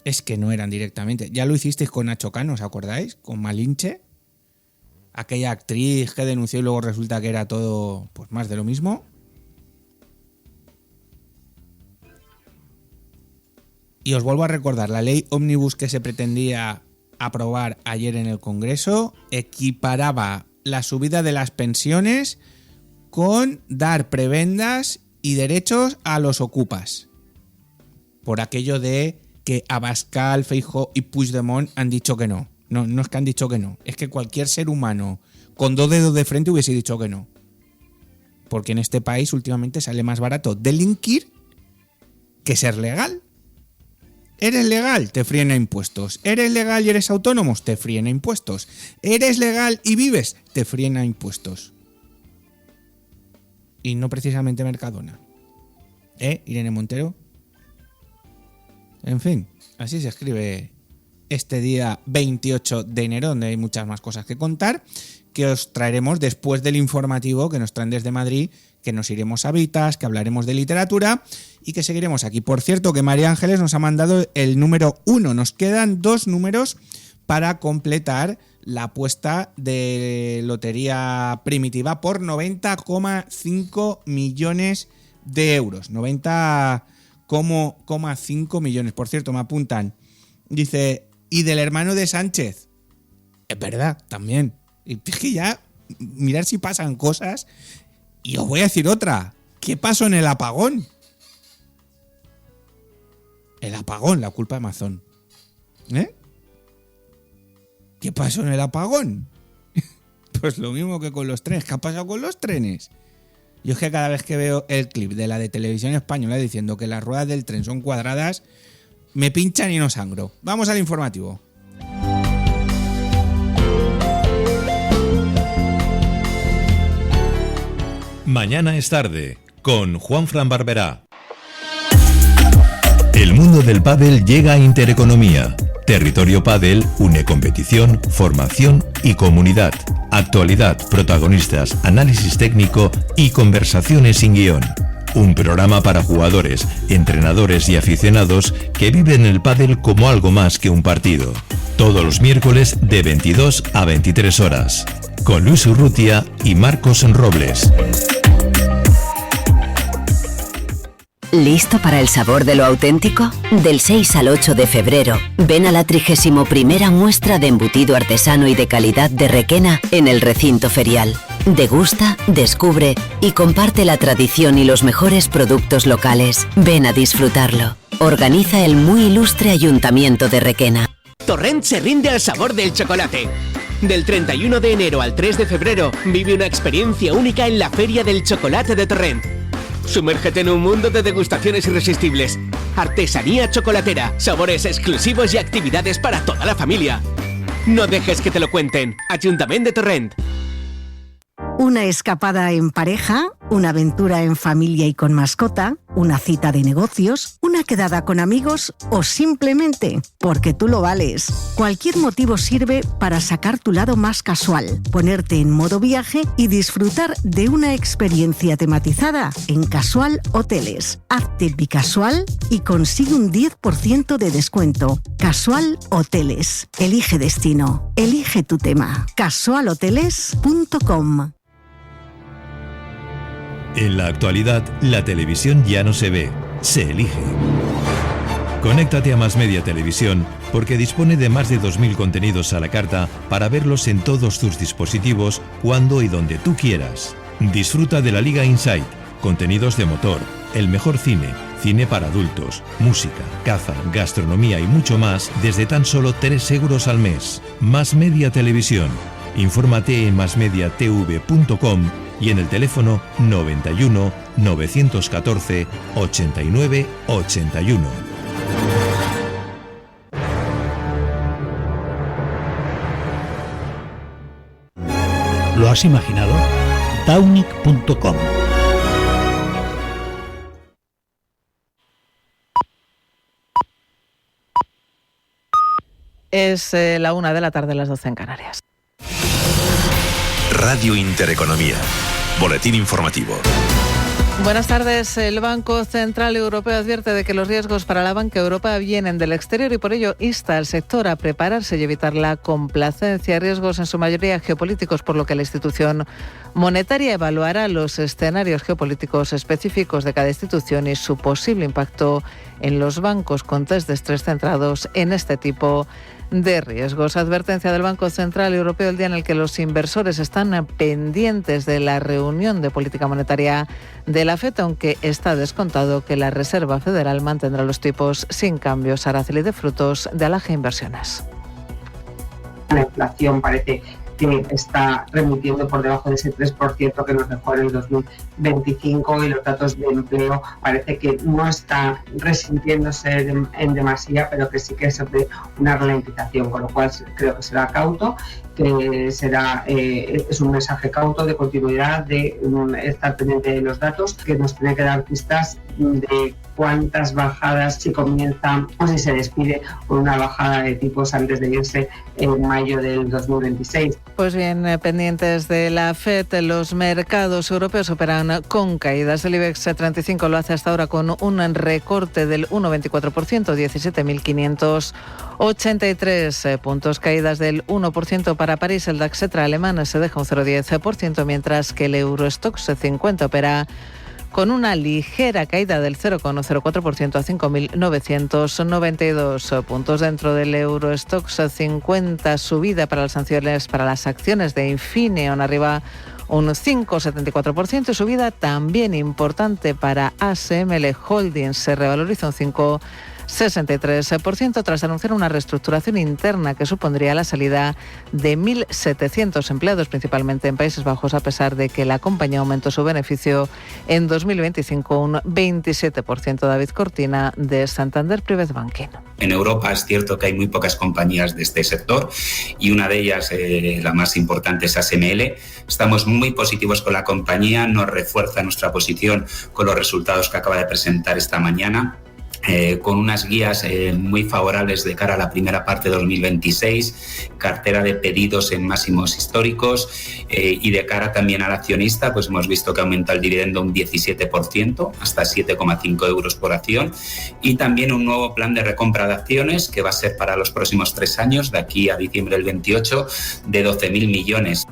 Es que no eran directamente. Ya lo hicisteis con Nacho Cano, ¿os acordáis? Con Malinche. Aquella actriz que denunció y luego resulta que era todo pues más de lo mismo. Y os vuelvo a recordar, la ley Ómnibus que se pretendía aprobar ayer en el Congreso equiparaba la subida de las pensiones con dar prebendas y derechos a los ocupas. Por aquello de que Abascal, Feijóo y Puigdemont han dicho que no. No es que han dicho que no. Es que cualquier ser humano con 2 dedos de frente hubiese dicho que no. Porque en este país últimamente sale más barato delinquir que ser legal. Eres legal, te fríen a impuestos. Eres legal y eres autónomo, te fríen a impuestos. Eres legal y vives, te fríen a impuestos. Y no precisamente Mercadona. Irene Montero. En fin, así se escribe este día 28 de enero, donde hay muchas más cosas que contar, que os traeremos después del informativo que nos traen desde Madrid, que nos iremos a Vitas, que hablaremos de literatura y que seguiremos aquí. Por cierto, que María Ángeles nos ha mandado el número 1. Nos quedan 2 números para completar la apuesta de Lotería Primitiva por 90,5 millones de euros. 90,5 millones. Por cierto, me apuntan. Dice, y del hermano de Sánchez. Es verdad, también. Y es que ya, mirar si pasan cosas. Y os voy a decir otra. ¿Qué pasó en el apagón? El apagón, la culpa de Amazon. ¿Qué pasó en el apagón? Pues lo mismo que con los trenes. ¿Qué ha pasado con los trenes? Yo es que cada vez que veo el clip de la de Televisión Española diciendo que las ruedas del tren son cuadradas, me pinchan y no sangro. Vamos al informativo. Mañana es tarde, con Juanfran Barberá. El mundo del pádel llega a Intereconomía. Territorio Pádel une competición, formación y comunidad. Actualidad, protagonistas, análisis técnico y conversaciones sin guión. Un programa para jugadores, entrenadores y aficionados que viven el pádel como algo más que un partido. Todos los miércoles de 22 a 23 horas. Con Luis Urrutia y Marcos Robles. ¿Listo para el sabor de lo auténtico? Del 6 al 8 de febrero, ven a la 31ª muestra de embutido artesano y de calidad de Requena en el recinto ferial. Degusta, descubre y comparte la tradición y los mejores productos locales. Ven a disfrutarlo. Organiza el muy ilustre Ayuntamiento de Requena. Torrent se rinde al sabor del chocolate. Del 31 de enero al 3 de febrero, vive una experiencia única en la Feria del Chocolate de Torrent. Sumérgete en un mundo de degustaciones irresistibles, artesanía chocolatera, sabores exclusivos y actividades para toda la familia. No dejes que te lo cuenten. Ayuntamiento de Torrent. Una escapada en pareja, una aventura en familia y con mascota, una cita de negocios, una quedada con amigos o simplemente porque tú lo vales. Cualquier motivo sirve para sacar tu lado más casual, ponerte en modo viaje y disfrutar de una experiencia tematizada en Casual Hoteles. Hazte bicasual y consigue un 10% de descuento. Casual Hoteles. Elige destino. Elige tu tema. casualhoteles.com. En la actualidad, la televisión ya no se ve, se elige. Conéctate a Más Media Televisión porque dispone de más de 2.000 contenidos a la carta para verlos en todos tus dispositivos, cuando y donde tú quieras. Disfruta de la Liga Insight, contenidos de motor, el mejor cine, cine para adultos, música, caza, gastronomía y mucho más desde tan solo 3 euros al mes. Más Media Televisión. Infórmate en masmediatv.com y en el teléfono 91 914 89 81. ¿Lo has imaginado? Downic.com. Es la 1 de la tarde, las 12 en Canarias. Radio Intereconomía. Boletín informativo. Buenas tardes. El Banco Central Europeo advierte de que los riesgos para la banca europea vienen del exterior y por ello insta al sector a prepararse y evitar la complacencia. Riesgos en su mayoría geopolíticos, por lo que la institución monetaria evaluará los escenarios geopolíticos específicos de cada institución y su posible impacto en los bancos, con test de estrés centrados en este tipo de riesgos. Advertencia del Banco Central Europeo el día en el que los inversores están pendientes de la reunión de política monetaria de la FED, aunque está descontado que la Reserva Federal mantendrá los tipos sin cambios. Araceli de Frutos, de Alaje Inversiones. La inflación parece que está remitiendo por debajo de ese 3% que nos dejó en el 2025 y los datos de empleo parece que no está resintiéndose en demasía, pero que sí que es una ralentización, con lo cual creo que será cauto, que será es un mensaje cauto de continuidad, de estar pendiente de los datos, que nos tiene que dar pistas de cuántas bajadas, si comienza o si se despide con una bajada de tipos antes de irse en mayo del 2026. Pues bien, pendientes de la FED, los mercados europeos operan con caídas. El IBEX 35 lo hace hasta ahora con un recorte del 1,24%, 17.583 puntos, caídas del 1% para París. El DAX alemán se deja un 0,10%, mientras que el Eurostoxx 50 opera con una ligera caída del 0,04% a 5.992 puntos. Dentro del Eurostoxx 50, subida para las acciones de Infineon, arriba un 5,74%, y subida también importante para ASML Holdings, se revaloriza un 63%, tras anunciar una reestructuración interna que supondría la salida de 1.700 empleados, principalmente en Países Bajos, a pesar de que la compañía aumentó su beneficio en 2025 un 27%. David Cortina, de Santander Private Banking. En Europa es cierto que hay muy pocas compañías de este sector y una de ellas, la más importante, es ASML. Estamos muy positivos con la compañía, nos refuerza nuestra posición con los resultados que acaba de presentar esta mañana. Con unas guías muy favorables de cara a la primera parte de 2026, cartera de pedidos en máximos históricos y de cara también al accionista, pues hemos visto que aumenta el dividendo un 17%, hasta 7,5 euros por acción, y también un nuevo plan de recompra de acciones que va a ser para los próximos 3 años, de aquí a diciembre del 28, de 12.000 millones.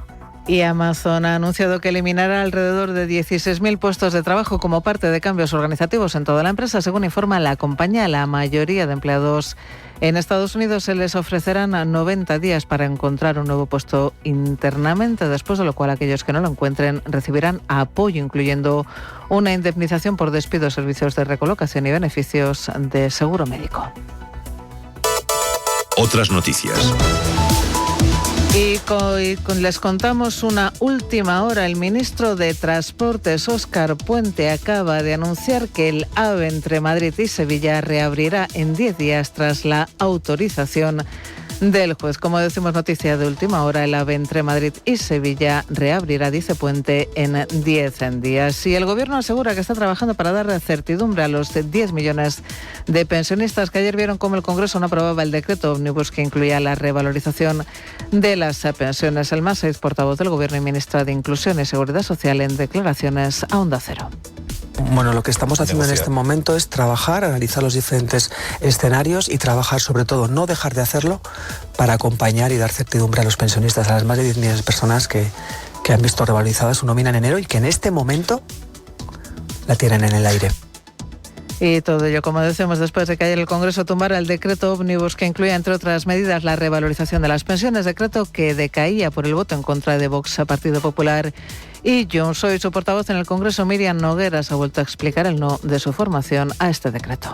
Y Amazon ha anunciado que eliminará alrededor de 16.000 puestos de trabajo como parte de cambios organizativos en toda la empresa. Según informa la compañía, la mayoría de empleados en Estados Unidos se les ofrecerán 90 días para encontrar un nuevo puesto internamente, después de lo cual aquellos que no lo encuentren recibirán apoyo, incluyendo una indemnización por despido, servicios de recolocación y beneficios de seguro médico. Otras noticias. Y les contamos una última hora. El ministro de Transportes, Óscar Puente, acaba de anunciar que el AVE entre Madrid y Sevilla reabrirá en 10 días tras la autorización del juez. Como decimos, noticia de última hora, el AVE entre Madrid y Sevilla reabrirá, dice Puente, en 10 días. Y el Gobierno asegura que está trabajando para dar certidumbre a los 10 millones de pensionistas que ayer vieron cómo el Congreso no aprobaba el decreto ómnibus que incluía la revalorización de las pensiones. El Masaiz, portavoz del Gobierno y ministra de Inclusión y Seguridad Social, en declaraciones a Onda Cero. Bueno, lo que estamos haciendo en este momento es trabajar, analizar los diferentes escenarios y trabajar sobre todo, no dejar de hacerlo, para acompañar y dar certidumbre a los pensionistas, a las más de 10 millones de personas que han visto revalorizada su nómina en enero y que en este momento la tienen en el aire. Y todo ello, como decimos, después de que ayer el Congreso tumbara el decreto ómnibus que incluía, entre otras medidas, la revalorización de las pensiones, decreto que decaía por el voto en contra de Vox, Partido Popular y Junts. Hoy su portavoz en el Congreso, Míriam Nogueras, ha vuelto a explicar el no de su formación a este decreto.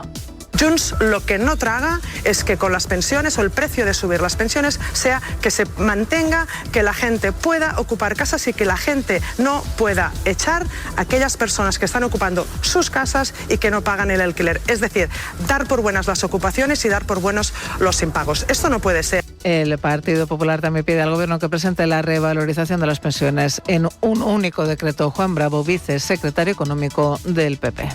Junts lo que no traga es que con las pensiones o el precio de subir las pensiones sea que se mantenga, que la gente pueda ocupar casas y que la gente no pueda echar a aquellas personas que están ocupando sus casas y que no pagan el alquiler. Es decir, dar por buenas las ocupaciones y dar por buenos los impagos. Esto no puede ser. El Partido Popular también pide al Gobierno que presente la revalorización de las pensiones en un único decreto. Juan Bravo, vicesecretario económico del PP.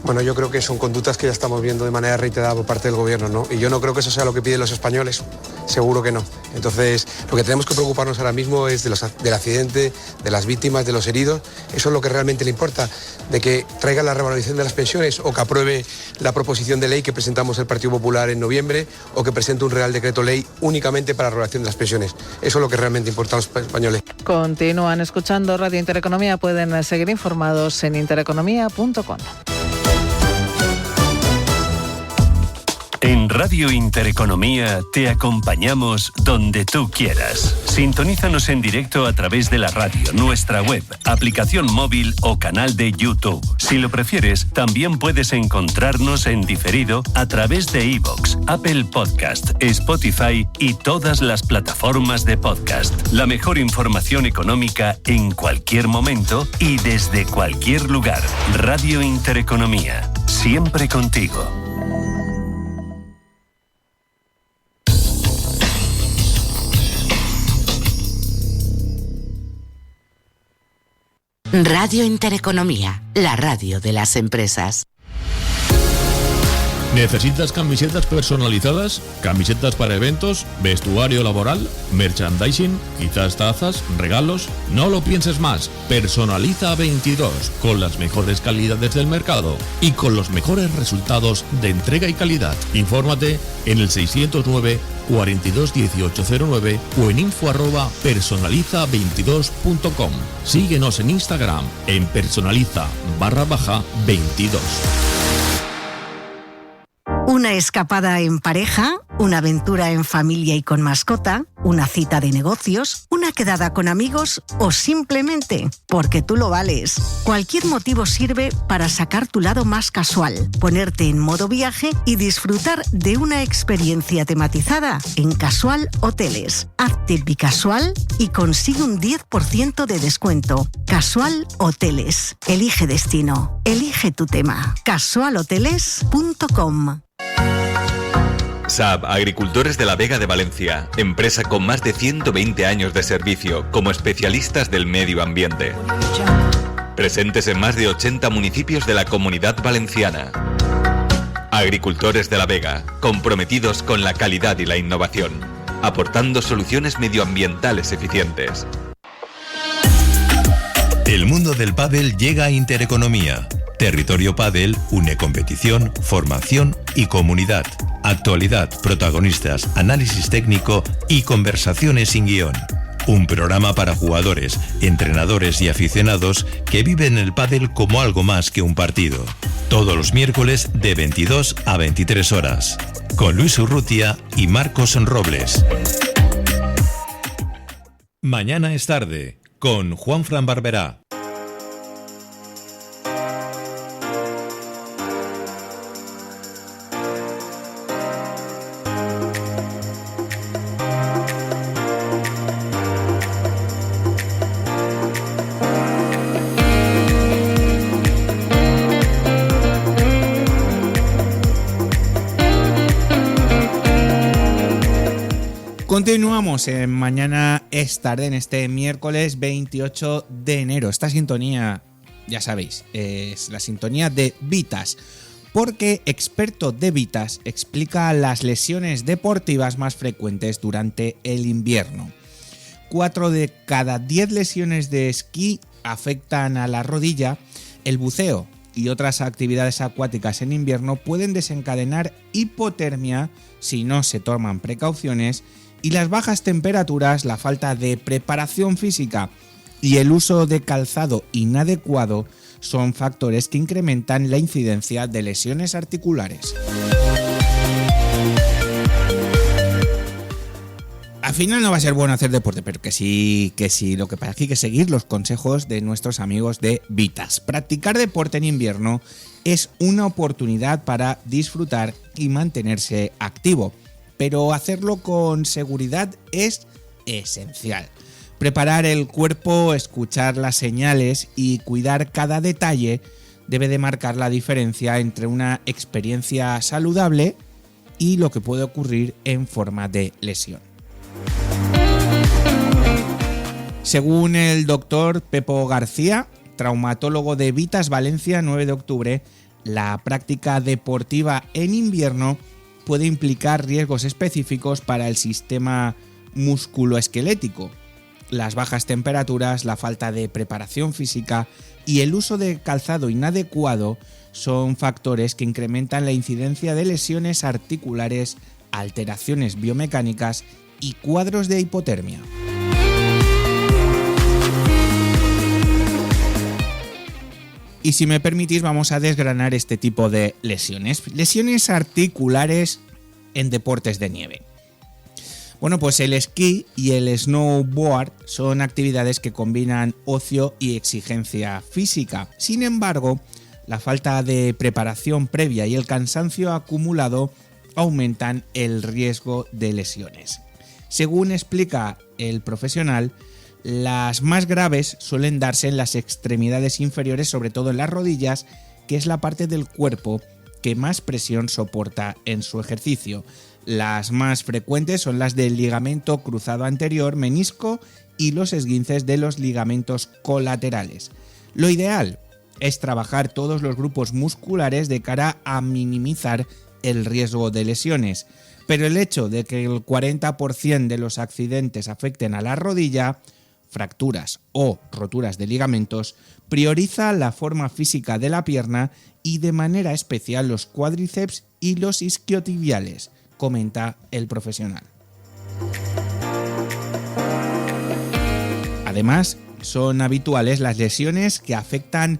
Bueno, yo creo que son conductas que ya estamos viendo de manera reiterada por parte del Gobierno, ¿no? Y yo no creo que eso sea lo que piden los españoles, seguro que no. Entonces, lo que tenemos que preocuparnos ahora mismo es del accidente, de las víctimas, de los heridos. Eso es lo que realmente le importa, de que traiga la revalorización de las pensiones o que apruebe la proposición de ley que presentamos el Partido Popular en noviembre o que presente un Real Decreto Ley únicamente para la revalorización de las pensiones. Eso es lo que realmente importa a los españoles. Continúan escuchando Radio Intereconomía. Pueden seguir informados en intereconomía.com. En Radio Intereconomía te acompañamos donde tú quieras. Sintonízanos en directo a través de la radio, nuestra web, aplicación móvil o canal de YouTube. Si lo prefieres, también puedes encontrarnos en diferido a través de iVoox, Apple Podcast, Spotify y todas las plataformas de podcast. La mejor información económica en cualquier momento y desde cualquier lugar. Radio Intereconomía, siempre contigo. Radio Intereconomía, la radio de las empresas. ¿Necesitas camisetas personalizadas? ¿Camisetas para eventos? ¿Vestuario laboral? ¿Merchandising? ¿Quizás tazas? ¿Regalos? No lo pienses más. Personaliza 22 con las mejores calidades del mercado y con los mejores resultados de entrega y calidad. Infórmate en el 609 42 1809 o en info@personaliza22.com. Síguenos en Instagram en personaliza_22. Una Una escapada en pareja, una aventura en familia y con mascota, una cita de negocios, una quedada con amigos o simplemente porque tú lo vales. Cualquier motivo sirve para sacar tu lado más casual, ponerte en modo viaje y disfrutar de una experiencia tematizada en Casual Hoteles. Hazte bicasual y consigue un 10% de descuento. Casual Hoteles. Elige destino. Elige tu tema. casualhoteles.com. SAB Agricultores de la Vega de Valencia, empresa con más de 120 años de servicio como especialistas del medio ambiente. Presentes en más de 80 municipios de la Comunidad Valenciana. Agricultores de la Vega, comprometidos con la calidad y la innovación, aportando soluciones medioambientales eficientes. El mundo del pádel llega a Intereconomía. Territorio Pádel une competición, formación y comunidad. Actualidad, protagonistas, análisis técnico y conversaciones sin guión. Un programa para jugadores, entrenadores y aficionados que viven el pádel como algo más que un partido. Todos los miércoles de 22 a 23 horas. Con Luis Urrutia y Marcos Robles. Mañana es tarde, con Juanfran Barberá. Continuamos en Mañana es tarde, en este miércoles 28 de enero. Esta sintonía, ya sabéis, es la sintonía de Vitas, porque Experto de Vitas explica las lesiones deportivas más frecuentes durante el invierno. 4 de cada 10 lesiones de esquí afectan a la rodilla. El buceo y otras actividades acuáticas en invierno pueden desencadenar hipotermia si no se toman precauciones. Y las bajas temperaturas, la falta de preparación física y el uso de calzado inadecuado son factores que incrementan la incidencia de lesiones articulares. Al final no va a ser bueno hacer deporte, pero que sí, lo que pasa es que hay que seguir los consejos de nuestros amigos de Vitas. Practicar deporte en invierno es una oportunidad para disfrutar y mantenerse activo. Pero hacerlo con seguridad es esencial. Preparar el cuerpo, escuchar las señales y cuidar cada detalle debe de marcar la diferencia entre una experiencia saludable y lo que puede ocurrir en forma de lesión. Según el doctor Pepo García, traumatólogo de Vitas Valencia, 9 de octubre, la práctica deportiva en invierno puede implicar riesgos específicos para el sistema musculoesquelético. Las bajas temperaturas, la falta de preparación física y el uso de calzado inadecuado son factores que incrementan la incidencia de lesiones articulares, alteraciones biomecánicas y cuadros de hipotermia. Y si me permitís, vamos a desgranar este tipo de lesiones. Lesiones articulares en deportes de nieve. Bueno, pues el esquí y el snowboard son actividades que combinan ocio y exigencia física. Sin embargo, la falta de preparación previa y el cansancio acumulado aumentan el riesgo de lesiones. Según explica el profesional, las más graves suelen darse en las extremidades inferiores, sobre todo en las rodillas, que es la parte del cuerpo que más presión soporta en su ejercicio. Las más frecuentes son las del ligamento cruzado anterior, menisco y los esguinces de los ligamentos colaterales. Lo ideal es trabajar todos los grupos musculares de cara a minimizar el riesgo de lesiones, pero el hecho de que el 40% de los accidentes afecten a la rodilla, fracturas o roturas de ligamentos, prioriza la forma física de la pierna y de manera especial los cuádriceps y los isquiotibiales, comenta el profesional. Además, son habituales las lesiones que afectan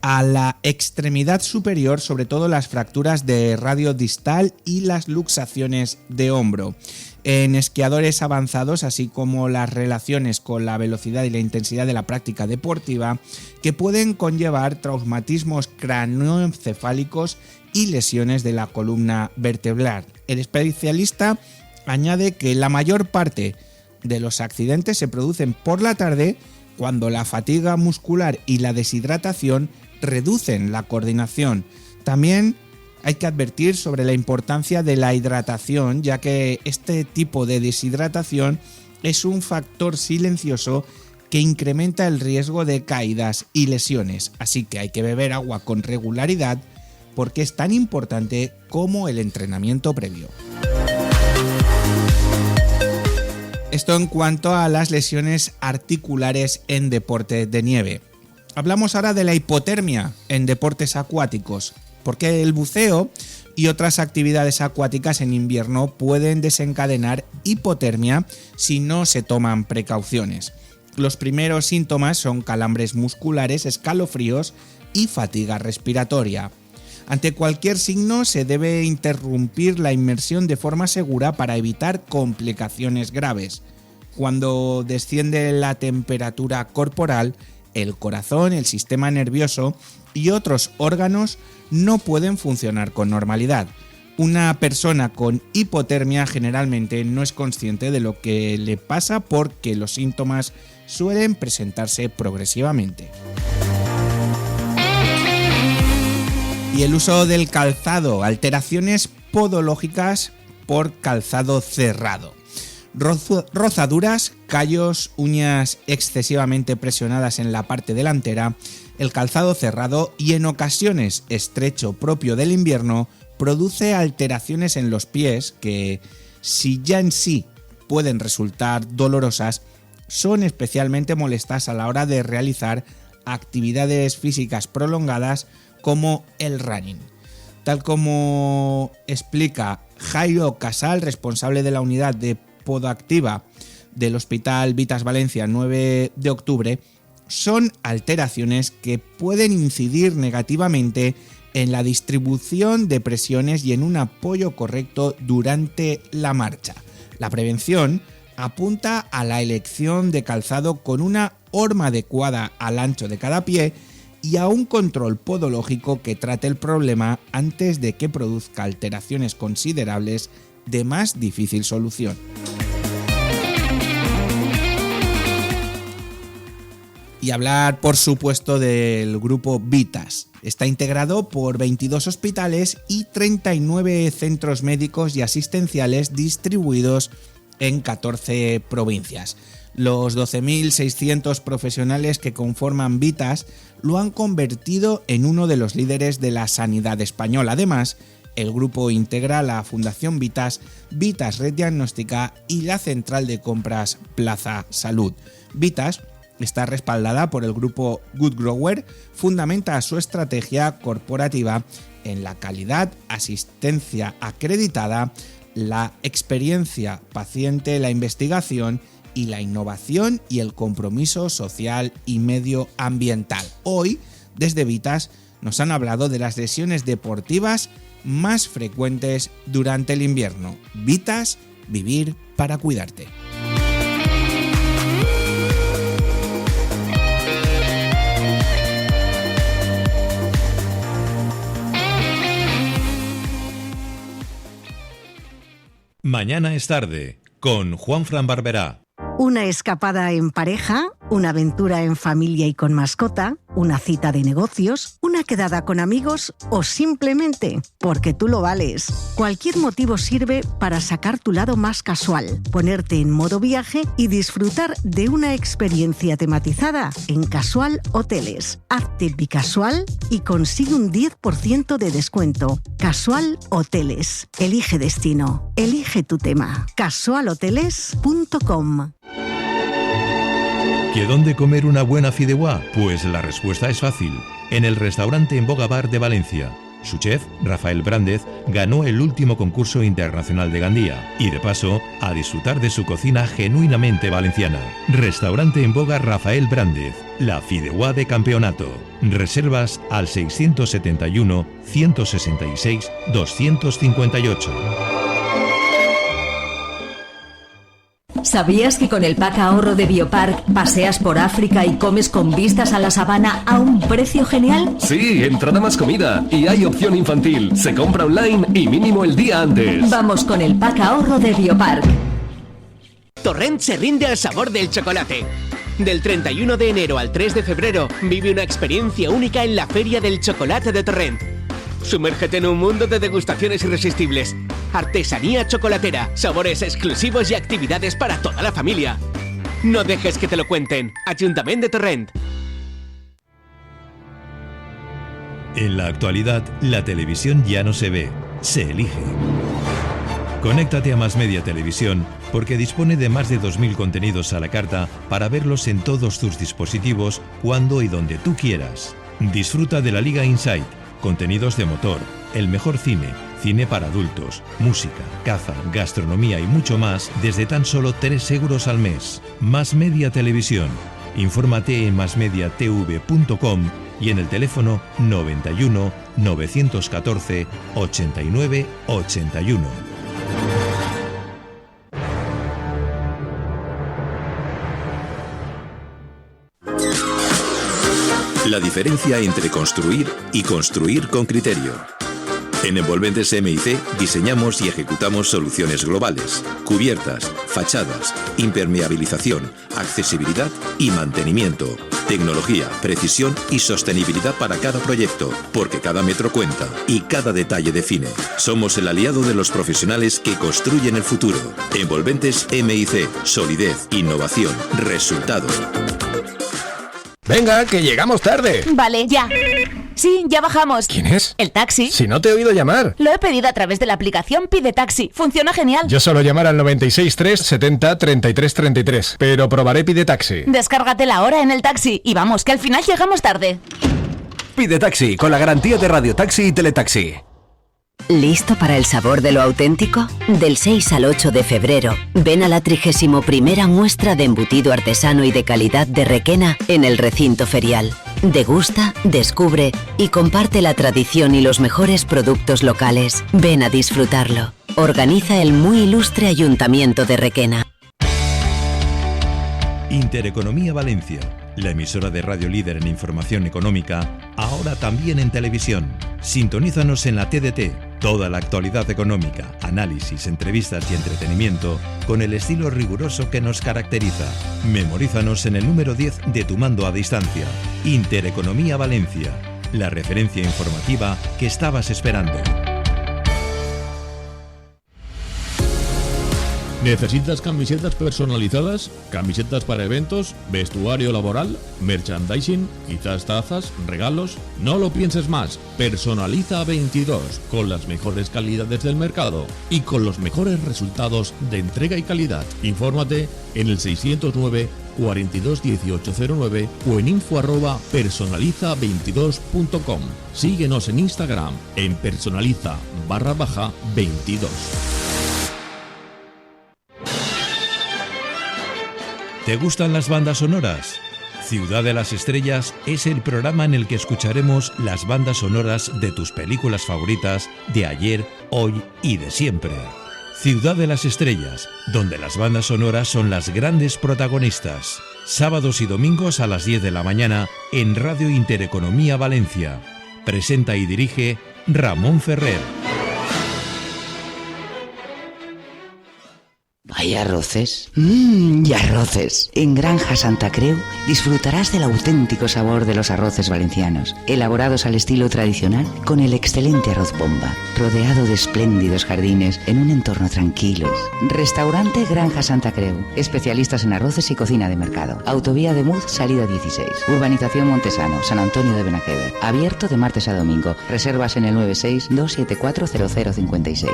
a la extremidad superior, sobre todo las fracturas de radio distal y las luxaciones de hombro. En esquiadores avanzados, así como las relaciones con la velocidad y la intensidad de la práctica deportiva, que pueden conllevar traumatismos craneoencefálicos y lesiones de la columna vertebral. El especialista añade que la mayor parte de los accidentes se producen por la tarde, cuando la fatiga muscular y la deshidratación reducen la coordinación. También hay que advertir sobre la importancia de la hidratación, ya que este tipo de deshidratación es un factor silencioso que incrementa el riesgo de caídas y lesiones. Así que hay que beber agua con regularidad, porque es tan importante como el entrenamiento previo. Esto en cuanto a las lesiones articulares en deporte de nieve. Hablamos ahora de la hipotermia en deportes acuáticos, porque el buceo y otras actividades acuáticas en invierno pueden desencadenar hipotermia si no se toman precauciones. Los primeros síntomas son calambres musculares, escalofríos y fatiga respiratoria. Ante cualquier signo se debe interrumpir la inmersión de forma segura para evitar complicaciones graves. Cuando desciende la temperatura corporal, el corazón, el sistema nervioso y otros órganos no pueden funcionar con normalidad. Una persona con hipotermia generalmente no es consciente de lo que le pasa, porque los síntomas suelen presentarse progresivamente. Y el uso del calzado, alteraciones podológicas por calzado cerrado. Rozaduras, callos, uñas excesivamente presionadas en la parte delantera, el calzado cerrado y en ocasiones estrecho propio del invierno produce alteraciones en los pies que, si ya en sí pueden resultar dolorosas, son especialmente molestas a la hora de realizar actividades físicas prolongadas como el running. Tal como explica Jairo Casal, responsable de la unidad de podoactiva del Hospital Vitas Valencia 9 de octubre, son alteraciones que pueden incidir negativamente en la distribución de presiones y en un apoyo correcto durante la marcha. La prevención apunta a la elección de calzado con una horma adecuada al ancho de cada pie y a un control podológico que trate el problema antes de que produzca alteraciones considerables de más difícil solución. Y hablar, por supuesto, del grupo Vitas. Está integrado por 22 hospitales y 39 centros médicos y asistenciales distribuidos en 14 provincias. Los 12.600 profesionales que conforman Vitas lo han convertido en uno de los líderes de la sanidad española. Además, el grupo integra la Fundación Vitas, Vitas Red Diagnóstica y la Central de Compras Plaza Salud. Vitas está respaldada por el grupo Good Grower, fundamenta su estrategia corporativa en la calidad, asistencia acreditada, la experiencia paciente, la investigación y la innovación y el compromiso social y medioambiental. Hoy, desde Vitas, nos han hablado de las lesiones deportivas más frecuentes durante el invierno. Vitas, vivir para cuidarte. Mañana es tarde, con Juanfran Barberá. Una escapada en pareja, una aventura en familia y con mascota, una cita de negocios, una quedada con amigos o simplemente porque tú lo vales. Cualquier motivo sirve para sacar tu lado más casual, ponerte en modo viaje y disfrutar de una experiencia tematizada en Casual Hoteles. Hazte bicasual y consigue un 10% de descuento. Casual Hoteles. Elige destino. Elige tu tema. casualhoteles.com. ¿Que dónde comer una buena fideuá? Pues la respuesta es fácil. En el restaurante En Boga Bar de Valencia. Su chef, Rafael Brández, ganó el último concurso internacional de Gandía y, de paso, a disfrutar de su cocina genuinamente valenciana. Restaurante en boga Rafael Brández, la fideuá de campeonato. Reservas al 671 166 258. ¿Sabías que con el pack ahorro de Biopark paseas por África y comes con vistas a la sabana a un precio genial? Sí, entrada más comida. Y hay opción infantil. Se compra online y mínimo el día antes. Vamos con el pack ahorro de Biopark. Torrent se rinde al sabor del chocolate. Del 31 de enero al 3 de febrero vive una experiencia única en la Feria del Chocolate de Torrent. Sumérgete en un mundo de degustaciones irresistibles, artesanía chocolatera, sabores exclusivos y actividades para toda la familia. No dejes que te lo cuenten. Ayuntamiento de Torrent. En la actualidad, la televisión ya no se ve, se elige. Conéctate a Más Media Televisión porque dispone de más de 2.000 contenidos a la carta para verlos en todos tus dispositivos, cuando y donde tú quieras. Disfruta de la Liga Insight, contenidos de motor, el mejor cine, cine para adultos, música, caza, gastronomía y mucho más desde tan solo 3 euros al mes. Más Media Televisión. Infórmate en masmediatv.com y en el teléfono 91 914 89 81. La diferencia entre construir y construir con criterio. En Envolventes MIC diseñamos y ejecutamos soluciones globales, cubiertas, fachadas, impermeabilización, accesibilidad y mantenimiento, tecnología, precisión y sostenibilidad para cada proyecto, porque cada metro cuenta y cada detalle define. Somos el aliado de los profesionales que construyen el futuro. Envolventes MIC, solidez, innovación, resultado. Venga, que llegamos tarde. Vale, ya. Sí, ya bajamos. ¿Quién es? El taxi. Si no te he oído llamar. Lo he pedido a través de la aplicación Pide Taxi. Funciona genial. Yo suelo llamar al 963 70 33 33, pero probaré Pide Taxi. Descárgatela ahora en el taxi y vamos, que al final llegamos tarde. Pide Taxi con la garantía de Radio Taxi y Teletaxi. ¿Listo para el sabor de lo auténtico? Del 6 al 8 de febrero, ven a la 31ª muestra de embutido artesano y de calidad de Requena en el recinto ferial. Degusta, descubre y comparte la tradición y los mejores productos locales. Ven a disfrutarlo. Organiza el muy ilustre Ayuntamiento de Requena. Intereconomía Valencia, la emisora de radio líder en información económica, ahora también en televisión. Sintonízanos en la TDT, toda la actualidad económica, análisis, entrevistas y entretenimiento con el estilo riguroso que nos caracteriza. Memorízanos en el número 10 de tu mando a distancia. Intereconomía Valencia, la referencia informativa que estabas esperando. ¿Necesitas camisetas personalizadas? ¿Camisetas para eventos? ¿Vestuario laboral? ¿Merchandising? ¿Quizás tazas? ¿Regalos? No lo pienses más. Personaliza 22 con las mejores calidades del mercado y con los mejores resultados de entrega y calidad. Infórmate en el 609 42 1809 o en info@personaliza22.com. Síguenos en Instagram en personaliza_22. ¿Te gustan las bandas sonoras? Ciudad de las Estrellas es el programa en el que escucharemos las bandas sonoras de tus películas favoritas de ayer, hoy y de siempre. Ciudad de las Estrellas, donde las bandas sonoras son las grandes protagonistas. Sábados y domingos a las 10 de la mañana en Radio Intereconomía Valencia. Presenta y dirige Ramón Ferrer. ¿Hay arroces? Y arroces. En Granja Santa Creu disfrutarás del auténtico sabor de los arroces valencianos, elaborados al estilo tradicional con el excelente arroz bomba, rodeado de espléndidos jardines en un entorno tranquilo. Restaurante Granja Santa Creu, especialistas en arroces y cocina de mercado. Autovía de Muz, salida 16. Urbanización Montesano, San Antonio de Benajever. Abierto de martes a domingo. Reservas en el 96 274 0056.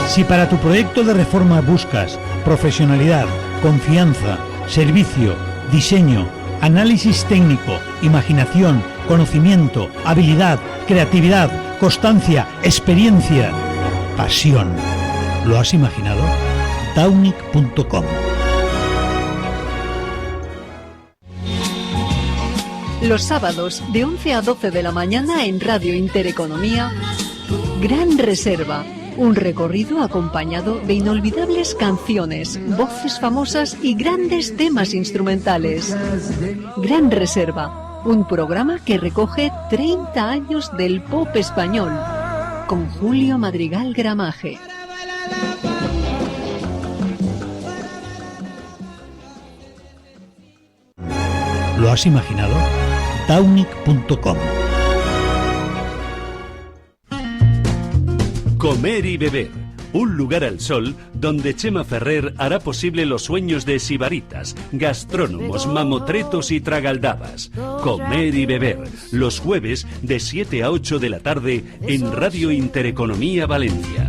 Si para tu proyecto de reforma buscas profesionalidad, confianza, servicio, diseño, Análisis técnico, imaginación, conocimiento, habilidad, creatividad, constancia, experiencia, pasión. ¿Lo has imaginado? Downic.com. Los sábados de 11 a 12 de la mañana en Radio Intereconomía, Gran Reserva. Un recorrido acompañado de inolvidables canciones, voces famosas y grandes temas instrumentales. Gran Reserva, un programa que recoge 30 años del pop español, con Julio Madrigal Gramaje. ¿Lo has imaginado? Downic.com. Comer y beber. Un lugar al sol donde Chema Ferrer hará posible los sueños de sibaritas, gastrónomos, mamotretos y tragaldabas. Comer y beber. Los jueves de 7 a 8 de la tarde en Radio Intereconomía Valencia.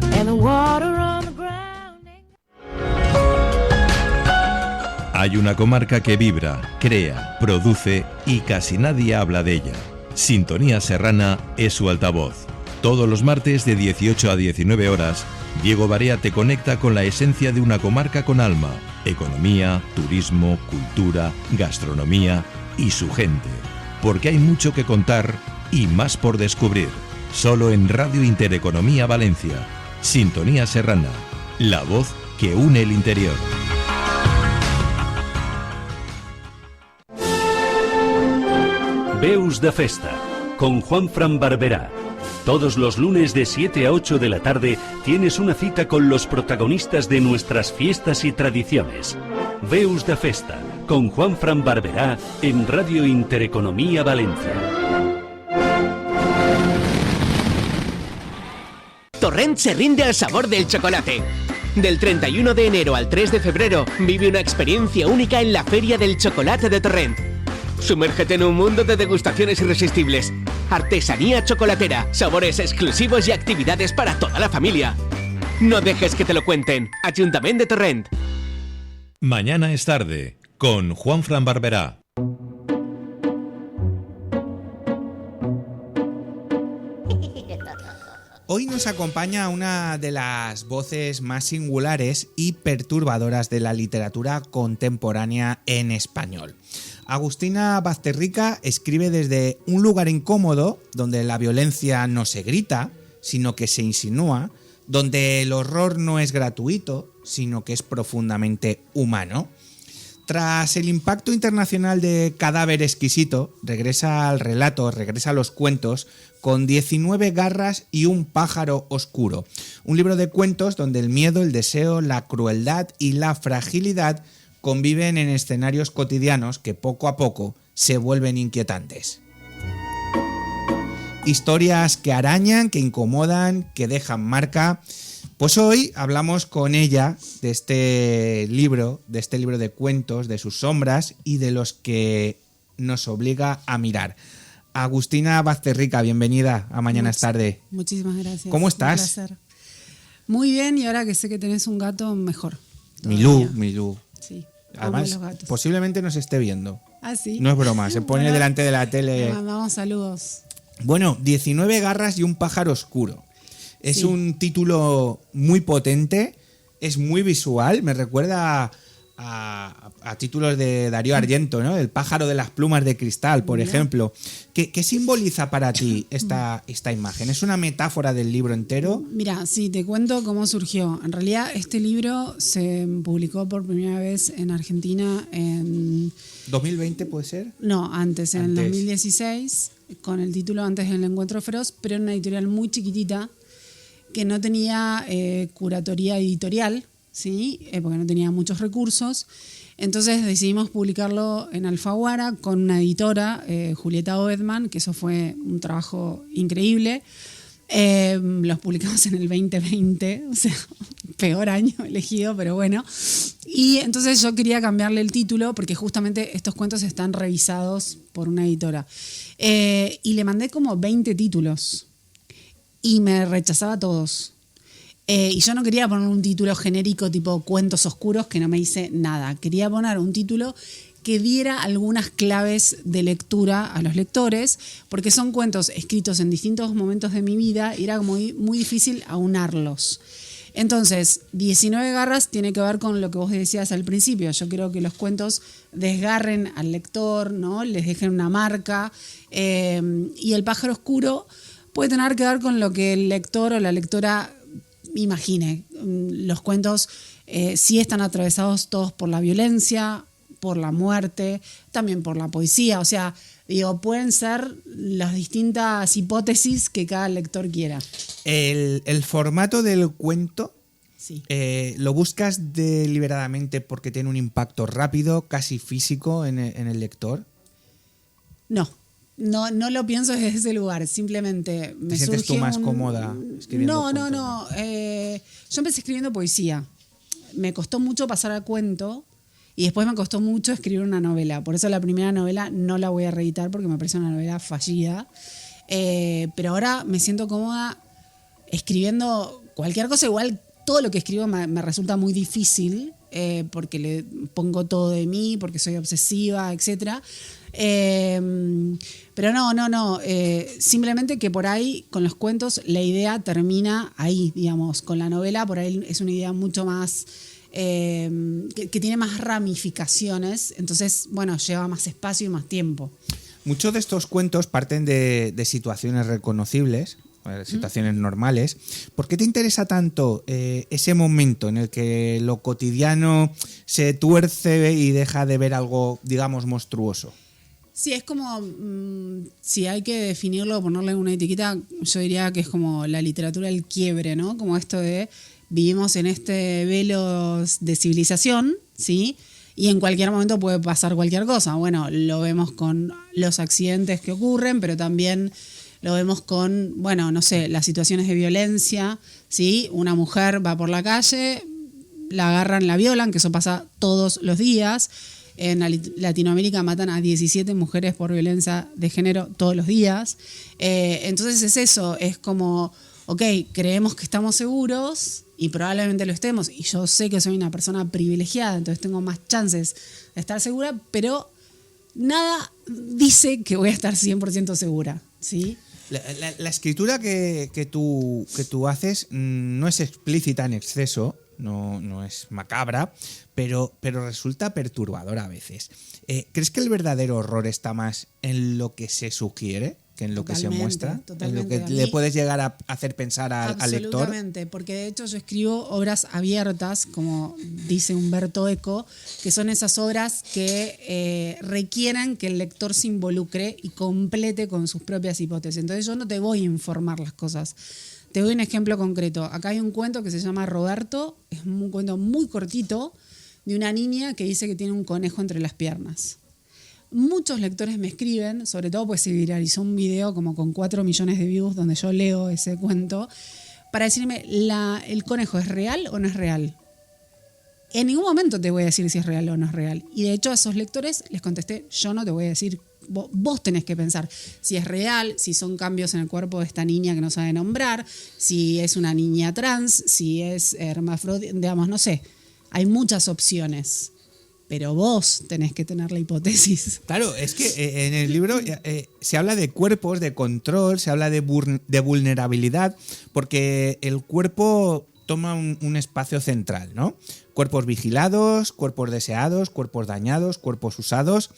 Hay una comarca que vibra, crea, produce y casi nadie habla de ella. Sintonía Serrana es su altavoz. Todos los martes de 18 a 19 horas, Diego Barea te conecta con la esencia de una comarca con alma, economía, turismo, cultura, gastronomía y su gente. Porque hay mucho que contar y más por descubrir. Solo en Radio Intereconomía Valencia. Sintonía Serrana, la voz que une el interior. Veus de Festa, con Juanfran Barberá. Todos los lunes de 7 a 8 de la tarde tienes una cita con los protagonistas de nuestras fiestas y tradiciones. Veus de Festa, con Juanfran Barberá en Radio Intereconomía Valencia. Torrent se rinde al sabor del chocolate. Del 31 de enero al 3 de febrero vive una experiencia única en la Feria del Chocolate de Torrent. Sumérgete en un mundo de degustaciones irresistibles, artesanía chocolatera, sabores exclusivos y actividades para toda la familia. No dejes que te lo cuenten. Ayuntamiento de Torrent. Mañana es tarde, con Juanfran Barberá. Hoy nos acompaña una de las voces más singulares y perturbadoras de la literatura contemporánea en español. Agustina Bazterrica escribe desde un lugar incómodo, donde la violencia no se grita, sino que se insinúa, donde el horror no es gratuito, sino que es profundamente humano. Tras el impacto internacional de Cadáver Exquisito, regresa al relato, regresa a los cuentos, con 19 garras y un pájaro oscuro. Un libro de cuentos donde el miedo, el deseo, la crueldad y la fragilidad conviven en escenarios cotidianos que poco a poco se vuelven inquietantes. Historias que arañan, que incomodan, que dejan marca. Pues hoy hablamos con ella de este libro de cuentos, de sus sombras y de los que nos obliga a mirar. Agustina Bazterrica, bienvenida a Mañana es Tarde. Muchísimas gracias. ¿Cómo estás? Un placer. Muy bien, y ahora que sé que tenés un gato, mejor. Milú. Sí. Además, posiblemente nos esté viendo. Ah, sí. No es broma, se pone delante de la tele. Le mandamos saludos. Bueno, 19 garras y un pájaro oscuro. Es un título muy potente, es muy visual, me recuerda a títulos de Darío Argento, ¿no? El pájaro de las plumas de cristal, por ejemplo. ¿Qué simboliza para ti esta imagen? ¿Es una metáfora del libro entero? Mira, sí, te cuento cómo surgió. En realidad, este libro se publicó por primera vez en Argentina en... ¿2020 puede ser? No, antes, en 2016, con el título Antes del Encuentro Feroz, pero en una editorial muy chiquitita que no tenía curatoría editorial, ¿sí? Porque no tenía muchos recursos. Entonces decidimos publicarlo en Alfaguara con una editora, Julieta Oedman, que eso fue un trabajo increíble. Los publicamos en el 2020, o sea, peor año elegido, pero bueno. Y entonces yo quería cambiarle el título porque justamente estos cuentos están revisados por una editora. Y le mandé como 20 títulos y me rechazaba todos. Y yo no quería poner un título genérico tipo Cuentos Oscuros, que no me dice nada. Quería poner un título que diera algunas claves de lectura a los lectores, porque son cuentos escritos en distintos momentos de mi vida y era muy, muy difícil aunarlos. Entonces, 19 garras tiene que ver con lo que vos decías al principio. Yo creo que los cuentos desgarren al lector, ¿no? Les dejen una marca. Y El pájaro oscuro puede tener que ver con lo que el lector o la lectora imagine. Los cuentos sí están atravesados todos por la violencia, por la muerte, también por la poesía. O sea, digo, pueden ser las distintas hipótesis que cada lector quiera. El formato del cuento, sí. ¿Lo buscas deliberadamente porque tiene un impacto rápido, casi físico en el lector? No lo pienso desde ese lugar. Simplemente me ¿Te sientes tú más cómoda escribiendo cuentos? No. Yo empecé escribiendo poesía. Me costó mucho pasar al cuento. Y después me costó mucho escribir una novela. Por eso la primera novela no la voy a reeditar porque me parece una novela fallida. Pero ahora me siento cómoda escribiendo cualquier cosa. Igual todo lo que escribo me resulta muy difícil porque le pongo todo de mí, porque soy obsesiva, etc. Pero no. Simplemente que por ahí con los cuentos la idea termina ahí, digamos. Con la novela por ahí es una idea mucho más... que tiene más ramificaciones, entonces, bueno, lleva más espacio y más tiempo. Muchos de estos cuentos parten de situaciones reconocibles, situaciones normales. ¿Por qué te interesa tanto ese momento en el que lo cotidiano se tuerce y deja de ver algo, digamos, monstruoso? Sí, es como, si hay que definirlo, ponerle una etiqueta, yo diría que es como la literatura del quiebre, ¿no? Como esto de vivimos en este velo de civilización, ¿sí? Y en cualquier momento puede pasar cualquier cosa. Bueno, lo vemos con los accidentes que ocurren, pero también lo vemos con, bueno, no sé, las situaciones de violencia, ¿sí? Una mujer va por la calle, la agarran, la violan, que eso pasa todos los días. En Latinoamérica matan a 17 mujeres por violencia de género todos los días. Entonces es eso, es como, ok, creemos que estamos seguros y probablemente lo estemos, y yo sé que soy una persona privilegiada, entonces tengo más chances de estar segura, pero nada dice que voy a estar 100% segura, ¿sí? La escritura que tú haces no es explícita en exceso, no es macabra, pero resulta perturbadora a veces. ¿Crees que el verdadero horror está más en lo que se sugiere que en lo que se muestra? ¿En lo que le puedes llegar a hacer pensar al lector? Absolutamente, porque de hecho yo escribo obras abiertas, como dice Humberto Eco, que son esas obras que requieren que el lector se involucre y complete con sus propias hipótesis. Entonces yo no te voy a informar las cosas. Te doy un ejemplo concreto. Acá hay un cuento que se llama Roberto, es un cuento muy cortito de una niña que dice que tiene un conejo entre las piernas. Muchos lectores me escriben, sobre todo pues se viralizó un video como con 4 millones de views donde yo leo ese cuento, para decirme, ¿el conejo es real o no es real? En ningún momento te voy a decir si es real o no es real. Y de hecho a esos lectores les contesté, yo no te voy a decir, vos tenés que pensar si es real, si son cambios en el cuerpo de esta niña que no sabe nombrar, si es una niña trans, si es hermafrodita, digamos, no sé. Hay muchas opciones. Pero vos tenés que tener la hipótesis. Claro, es que en el libro se habla de cuerpos, de control, se habla de vulnerabilidad, porque el cuerpo toma un espacio central, ¿no? Cuerpos vigilados, cuerpos deseados, cuerpos dañados, cuerpos usados.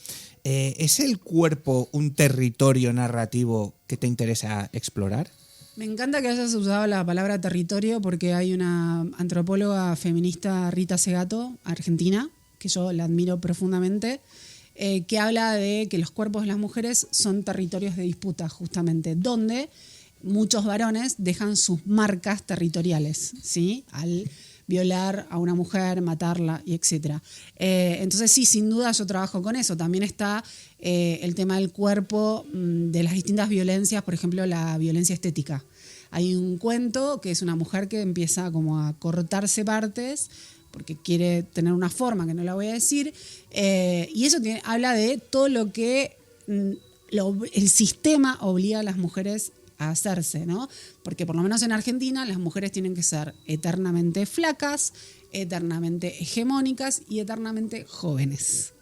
¿Es el cuerpo un territorio narrativo que te interesa explorar? Me encanta que hayas usado la palabra territorio porque hay una antropóloga feminista, Rita Segato, argentina, que yo la admiro profundamente, que habla de que los cuerpos de las mujeres son territorios de disputa, justamente, donde muchos varones dejan sus marcas territoriales, ¿sí? Al violar a una mujer, matarla, y etc. Entonces sí, sin duda yo trabajo con eso. También está el tema del cuerpo, de las distintas violencias, por ejemplo, la violencia estética. Hay un cuento que es una mujer que empieza como a cortarse partes porque quiere tener una forma que no la voy a decir, y eso habla de todo lo que el sistema obliga a las mujeres a hacerse, ¿no? Porque por lo menos en Argentina las mujeres tienen que ser eternamente flacas, eternamente hegemónicas y eternamente jóvenes.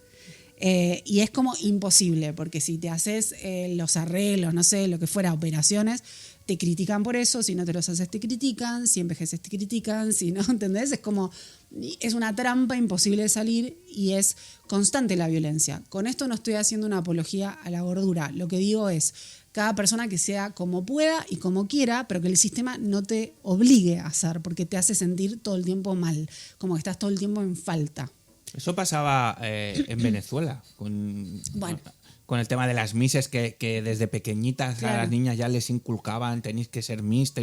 Y es como imposible, porque si te haces los arreglos, no sé, lo que fuera, operaciones, te critican por eso, si no te los haces te critican, si envejeces te critican, si no, ¿entendés? Es como, es una trampa imposible de salir y es constante la violencia. Con esto no estoy haciendo una apología a la gordura, lo que digo es, cada persona que sea como pueda y como quiera, pero que el sistema no te obligue a hacer, porque te hace sentir todo el tiempo mal, como que estás todo el tiempo en falta. Eso pasaba en Venezuela, con el tema de las misses, que desde pequeñitas a las niñas ya les inculcaban tenéis que ser miss,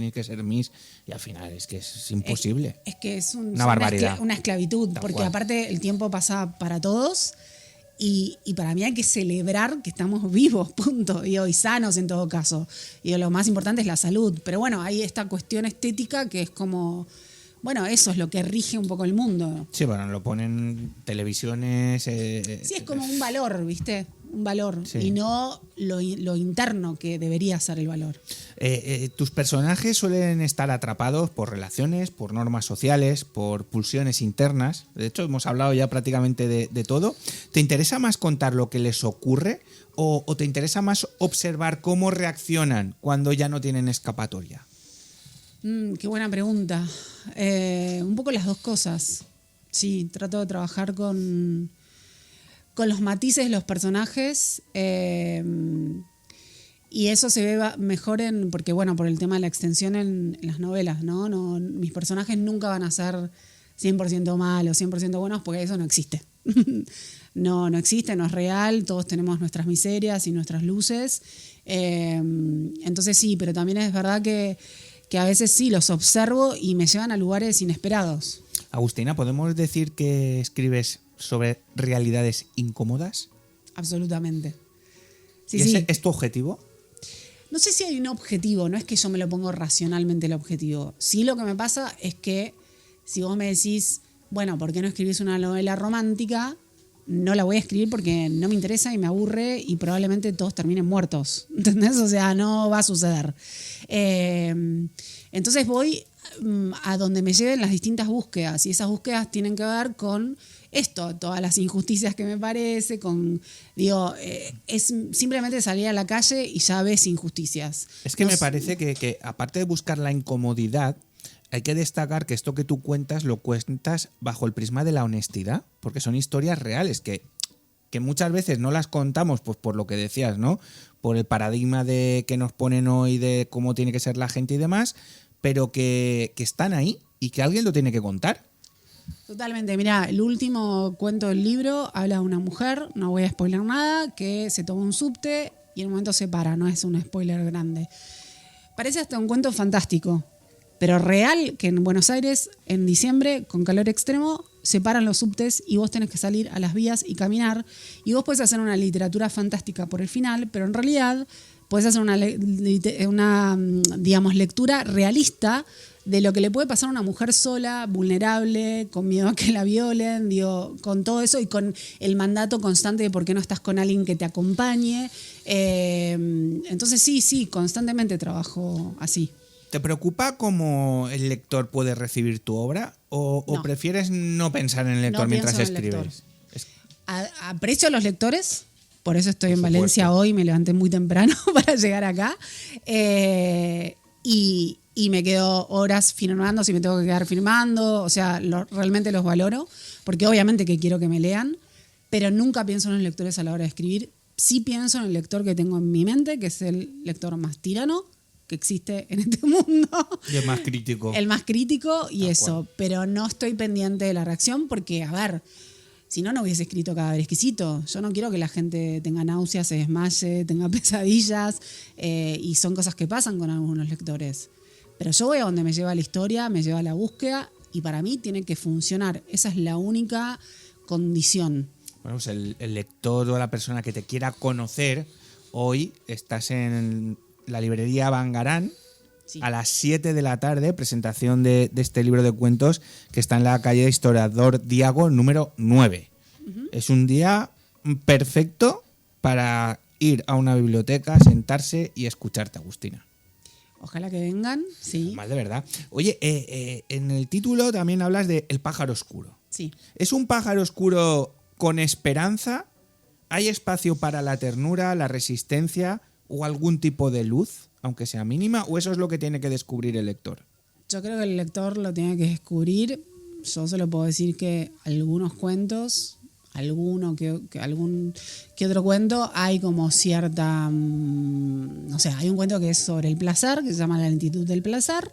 y al final es que es imposible. Es que es una barbaridad. Una esclavitud, Tal porque cual. aparte el tiempo pasa para todos y para mí hay que celebrar que estamos vivos, punto, y hoy sanos en todo caso. Y lo más importante es la salud. Pero bueno, hay esta cuestión estética que es como... Bueno, eso es lo que rige un poco el mundo. Sí, bueno, lo ponen televisiones... Sí, es como un valor, ¿viste? Un valor. Sí. Y no lo interno que debería ser el valor. Tus personajes suelen estar atrapados por relaciones, por normas sociales, por pulsiones internas. De hecho, hemos hablado ya prácticamente de todo. ¿Te interesa más contar lo que les ocurre o te interesa más observar cómo reaccionan cuando ya no tienen escapatoria? Qué buena pregunta. Un poco las dos cosas. Sí, trato de trabajar con los matices de los personajes y eso se ve mejor porque bueno, por el tema de la extensión en las novelas, ¿no? Mis personajes nunca van a ser 100% malos, 100% buenos, porque eso no existe. No existe, no es real, todos tenemos nuestras miserias y nuestras luces. Entonces sí, pero también es verdad que a veces sí los observo y me llevan a lugares inesperados. Agustina, ¿podemos decir que escribes sobre realidades incómodas? Absolutamente. Sí, ¿Y ese es tu objetivo? No sé si hay un objetivo, no es que yo me lo pongo racionalmente el objetivo. Sí, lo que me pasa es que si vos me decís, bueno, ¿por qué no escribís una novela romántica? No la voy a escribir porque no me interesa y me aburre y probablemente todos terminen muertos, ¿entendés? O sea, no va a suceder. Entonces voy a donde me lleven las distintas búsquedas y esas búsquedas tienen que ver con esto, todas las injusticias que me parece, es simplemente salir a la calle y ya ves injusticias. Es que me parece que aparte de buscar la incomodidad, hay que destacar que esto que tú cuentas lo cuentas bajo el prisma de la honestidad, porque son historias reales que muchas veces no las contamos pues por lo que decías, ¿no? Por el paradigma de que nos ponen hoy de cómo tiene que ser la gente y demás, pero que están ahí y que alguien lo tiene que contar. Totalmente, mira, el último cuento del libro habla de una mujer, no voy a spoiler nada, que se toma un subte y en un momento se para, no es un spoiler grande. Parece hasta un cuento fantástico, pero real, que en Buenos Aires, en diciembre, con calor extremo, se paran los subtes y vos tenés que salir a las vías y caminar. Y vos podés hacer una literatura fantástica por el final, pero en realidad podés hacer una digamos, lectura realista de lo que le puede pasar a una mujer sola, vulnerable, con miedo a que la violen, con todo eso y con el mandato constante de por qué no estás con alguien que te acompañe. Entonces sí, constantemente trabajo así. ¿Te preocupa cómo el lector puede recibir tu obra? ¿O No. prefieres no pensar en el lector mientras escribes? Aprecio a los lectores, por eso estoy en Valencia hoy, me levanté muy temprano para llegar acá. Y me quedo horas firmando, si me tengo que quedar firmando, o sea, realmente los valoro, porque obviamente que quiero que me lean, pero nunca pienso en los lectores a la hora de escribir. Sí pienso en el lector que tengo en mi mente, que es el lector más tirano que existe en este mundo. Y el más crítico. El más crítico y eso, pero no estoy pendiente de la reacción porque, a ver, si no hubiese escrito Cadáver Exquisito. Yo no quiero que la gente tenga náuseas, se desmaye, tenga pesadillas, y son cosas que pasan con algunos lectores. Pero yo voy a donde me lleva la historia, me lleva la búsqueda y para mí tiene que funcionar. Esa es la única condición. Bueno, pues el lector o la persona que te quiera conocer, hoy estás en la librería Bangarán, sí, a las 7 de la tarde, presentación de este libro de cuentos que está en la calle Historiador Diago número 9. Uh-huh. Es un día perfecto para ir a una biblioteca, sentarse y escucharte, Agustina. Ojalá que vengan, sí. Más de verdad. Oye, en el título también hablas de El pájaro oscuro. Sí. ¿Es un pájaro oscuro con esperanza ¿hay espacio para la ternura, la resistencia o algún tipo de luz, aunque sea mínima, o eso es lo que tiene que descubrir el lector? Yo creo que el lector lo tiene que descubrir. Yo solo puedo decir que algunos cuentos, algún que otro cuento, hay como cierta, no sé, hay un cuento que es sobre el placer, que se llama La lentitud del placer.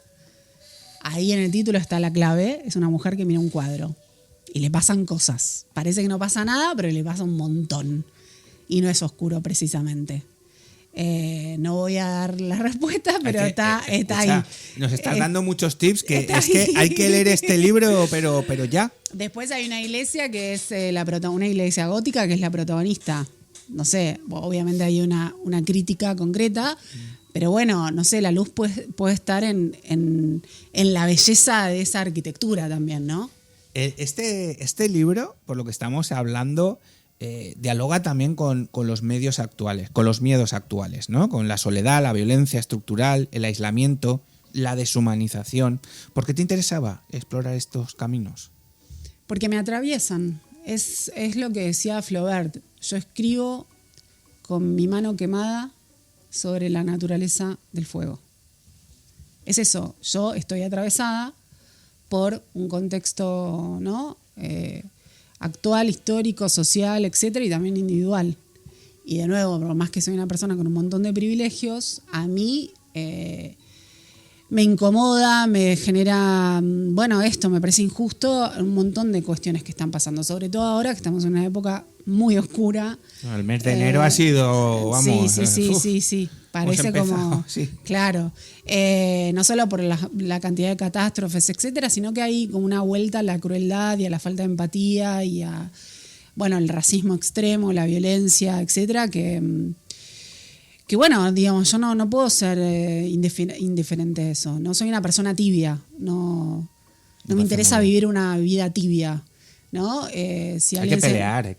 Ahí en el título está la clave, es una mujer que mira un cuadro y le pasan cosas. Parece que no pasa nada, pero le pasa un montón. Y no es oscuro precisamente. No voy a dar la respuesta, pero está ahí. Nos estás dando muchos tips que es que hay que leer este libro, pero ya. Después hay una iglesia que es una iglesia gótica que es la protagonista. No sé, obviamente hay una crítica concreta, pero bueno, no sé, la luz puede estar en la belleza de esa arquitectura también, ¿no? Este libro, por lo que estamos hablando, dialoga también con los medios actuales, con los miedos actuales, ¿no? Con la soledad, la violencia estructural, el aislamiento, la deshumanización. ¿Por qué te interesaba explorar estos caminos? Porque me atraviesan. Es lo que decía Flaubert. Yo escribo con mi mano quemada sobre la naturaleza del fuego. Es eso. Yo estoy atravesada por un contexto, ¿no? Actual, histórico, social, etcétera, y también individual. Y de nuevo, por más que soy una persona con un montón de privilegios, a mí me incomoda, me genera, esto me parece injusto, un montón de cuestiones que están pasando, sobre todo ahora que estamos en una época muy oscura. El mes de enero ha sido, vamos... Sí. Parece como... Sí. Claro. No solo por la cantidad de catástrofes, etcétera, sino que hay como una vuelta a la crueldad y a la falta de empatía y a, el racismo extremo, la violencia, etcétera, que bueno, digamos, yo no puedo ser indiferente a eso. No soy una persona tibia. No me interesa vivir una vida tibia, ¿no? Hay que pelear.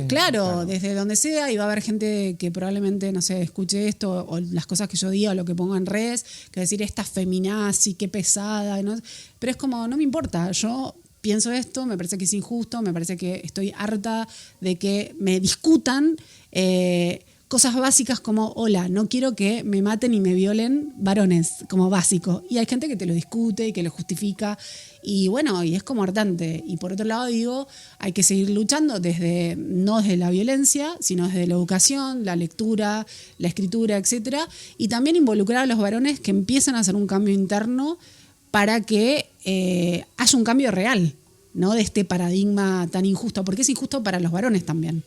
Claro, desde donde sea, y va a haber gente que probablemente, no sé, escuche esto, o las cosas que yo diga, o lo que pongo en redes, que decir, esta feminazi, qué pesada, ¿no? Pero es como, no me importa, yo pienso esto, me parece que es injusto, me parece que estoy harta de que me discutan cosas básicas como, hola, no quiero que me maten y me violen varones, como básico. Y hay gente que te lo discute y que lo justifica. Y bueno, y es como hartante. Y por otro lado digo, hay que seguir luchando no desde la violencia, sino desde la educación, la lectura, la escritura, etcétera. Y también involucrar a los varones que empiezan a hacer un cambio interno para que haya un cambio real, ¿no? De este paradigma tan injusto. Porque es injusto para los varones también.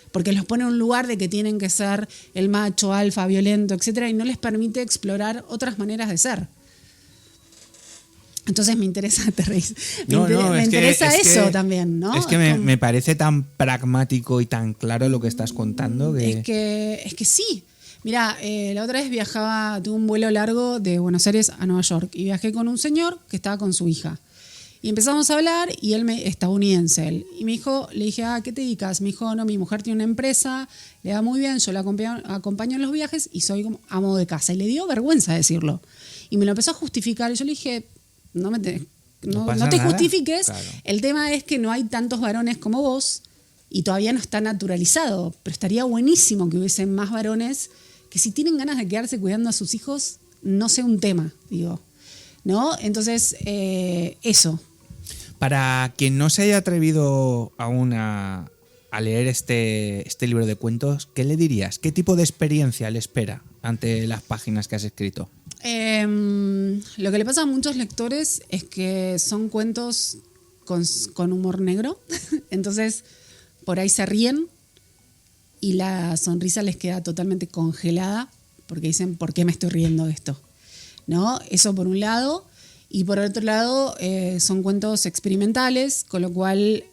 Porque los pone en un lugar de que tienen que ser el macho, alfa, violento, etcétera, y no les permite explorar otras maneras de ser. Entonces me interesa, te reís. Me interesa eso también, ¿no? Es que me parece tan pragmático y tan claro lo que estás contando. Es que sí. Mirá, la otra vez tuve un vuelo largo de Buenos Aires a Nueva York y viajé con un señor que estaba con su hija. Y empezamos a hablar y él estadounidense. Y le dije, ¿qué te dedicas? Me dijo, no, mi mujer tiene una empresa, le va muy bien, yo la acompaño en los viajes y soy como amo de casa. Y le dio vergüenza decirlo. Y me lo empezó a justificar. Y yo le dije, no te justifiques. Claro. El tema es que no hay tantos varones como vos y todavía no está naturalizado. Pero estaría buenísimo que hubiesen más varones que si tienen ganas de quedarse cuidando a sus hijos, no sea un tema, digo. ¿No? Entonces, eso. Para quien no se haya atrevido aún a leer este libro de cuentos, ¿qué le dirías? ¿Qué tipo de experiencia le espera ante las páginas que has escrito? Lo que le pasa a muchos lectores es que son cuentos con humor negro. Entonces, por ahí se ríen y la sonrisa les queda totalmente congelada porque dicen, ¿por qué me estoy riendo de esto? ¿No? Eso por un lado. Y por otro lado, son cuentos experimentales, con lo cual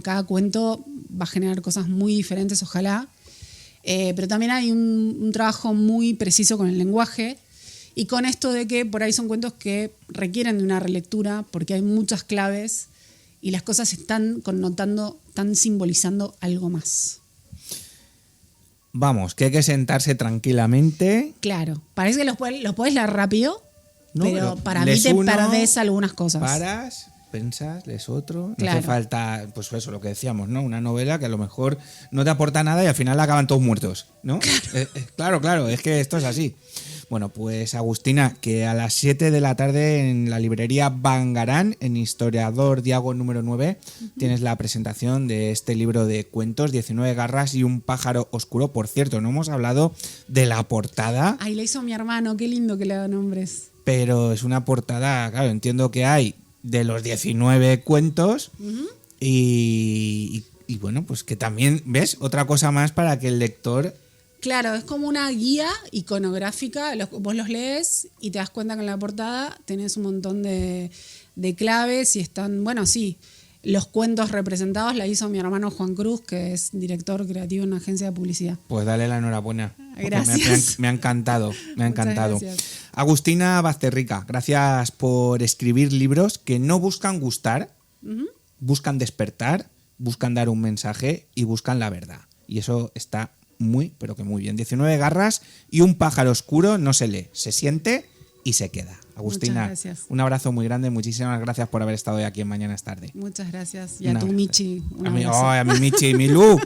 cada cuento va a generar cosas muy diferentes, ojalá. Pero también hay un trabajo muy preciso con el lenguaje y con esto de que por ahí son cuentos que requieren de una relectura porque hay muchas claves y las cosas están connotando, están simbolizando algo más. Vamos, que hay que sentarse tranquilamente. Claro, parece que los puedes leer rápido, no, pero para mí te perdés algunas cosas. Paras pensas, lees otro. Claro. No hace falta, pues eso, lo que decíamos, ¿no? Una novela que a lo mejor no te aporta nada y al final acaban todos muertos, ¿no? Claro, es que esto es así. Bueno, pues Agustina, que a las 7 de la tarde en la librería Bangarán, en Historiador Diago número 9, tienes la presentación de este libro de cuentos, 19 garras y un pájaro oscuro. Por cierto, no hemos hablado de la portada. Ay, la hizo mi hermano, qué lindo que le da nombres. Pero es una portada, claro, entiendo que hay de los 19 cuentos y bueno, pues que también, ¿ves? Otra cosa más para que el lector... Claro, es como una guía iconográfica, vos los lees y te das cuenta que en la portada tenés un montón de claves y están, bueno, sí, los cuentos representados la hizo mi hermano Juan Cruz, que es director creativo en una agencia de publicidad. Pues dale la enhorabuena. Gracias. Me ha encantado, me ha encantado. Gracias. Agustina Bazterrica, gracias por escribir libros que no buscan gustar, buscan despertar, buscan dar un mensaje y buscan la verdad. Y eso está muy, pero que muy bien. 19 garras y un pájaro oscuro no se lee, se siente y se queda. Agustina, un abrazo muy grande, muchísimas gracias por haber estado hoy aquí en Mañana es Tarde. Muchas gracias. Y a tu Michi. A mi Michi y mi Lu.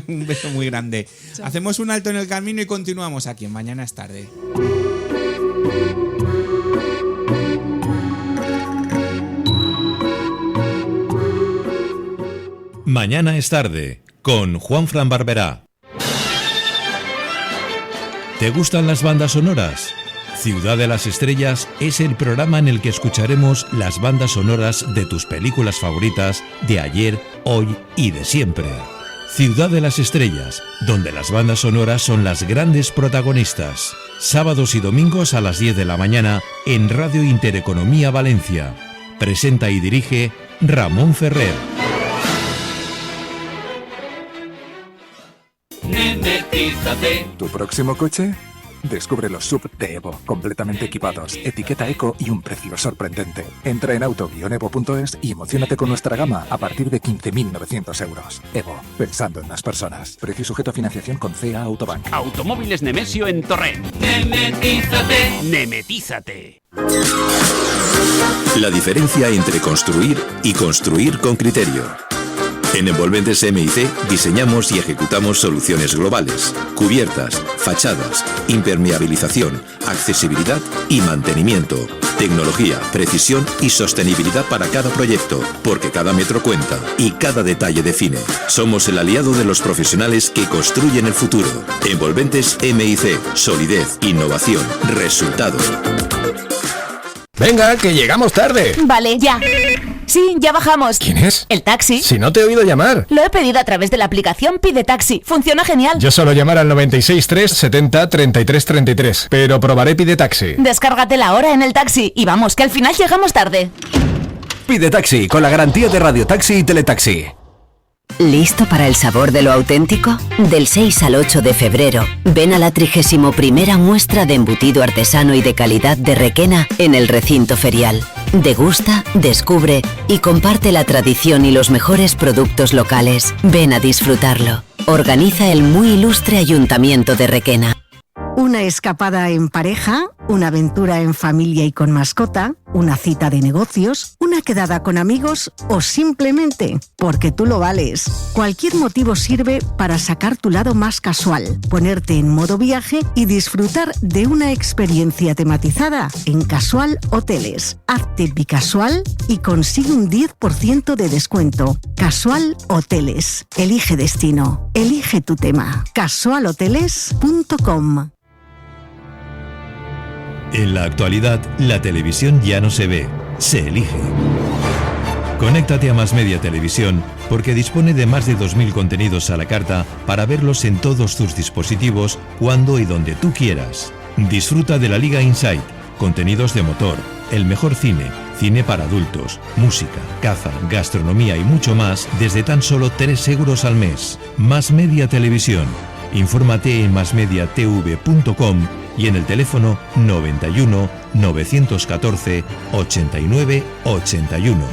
Un beso muy grande. Chao. Hacemos un alto en el camino y continuamos aquí en Mañana es Tarde. Mañana es Tarde con Juanfran Barberá. ¿Te gustan las bandas sonoras? Ciudad de las Estrellas es el programa en el que escucharemos las bandas sonoras de tus películas favoritas de ayer, hoy y de siempre. Ciudad de las Estrellas, donde las bandas sonoras son las grandes protagonistas. Sábados y domingos a las 10 de la mañana en Radio Intereconomía Valencia. Presenta y dirige Ramón Ferrer. Nemetízate. ¿Tu próximo coche? Descubre los SUV de Evo, completamente equipados, etiqueta eco y un precio sorprendente. Entra en auto-evo.es y emocionate con nuestra gama a partir de 15.900 euros. Evo, pensando en las personas. Precio sujeto a financiación con CA Autobank. Automóviles Nemesio en Torrent. Nemetízate. Nemetízate. La diferencia entre construir y construir con criterio. En Envolventes MIC diseñamos y ejecutamos soluciones globales, cubiertas, fachadas, impermeabilización, accesibilidad y mantenimiento, tecnología, precisión y sostenibilidad para cada proyecto, porque cada metro cuenta y cada detalle define. Somos el aliado de los profesionales que construyen el futuro. Envolventes MIC, solidez, innovación, resultado. Venga, que llegamos tarde. Vale, ya. Sí, ya bajamos. ¿Quién es? El taxi. Si no te he oído llamar. Lo he pedido a través de la aplicación Pide Taxi. Funciona genial. Yo suelo llamar al 963 70 33 33, pero probaré Pide Taxi. Descárgatela ahora en el taxi y vamos, que al final llegamos tarde. Pide Taxi con la garantía de Radio Taxi y Teletaxi. ¿Listo para el sabor de lo auténtico? Del 6 al 8 de febrero, ven a la 31ª muestra de embutido artesano y de calidad de Requena en el recinto ferial. Degusta, descubre y comparte la tradición y los mejores productos locales. Ven a disfrutarlo. Organiza el muy ilustre Ayuntamiento de Requena. Una escapada en pareja, una aventura en familia y con mascota, una cita de negocios, una quedada con amigos o simplemente porque tú lo vales. Cualquier motivo sirve para sacar tu lado más casual, ponerte en modo viaje y disfrutar de una experiencia tematizada en Casual Hoteles. Hazte bicasual y consigue un 10% de descuento. Casual Hoteles. Elige destino. Elige tu tema. casualhoteles.com. En la actualidad, la televisión ya no se ve, se elige. Conéctate a Más Media Televisión porque dispone de más de 2.000 contenidos a la carta para verlos en todos tus dispositivos, cuando y donde tú quieras. Disfruta de la Liga Inside, contenidos de motor, el mejor cine, cine para adultos, música, caza, gastronomía y mucho más desde tan solo 3 euros al mes. Más Media Televisión. Infórmate en masmediatv.com y en el teléfono 91 914 89 81.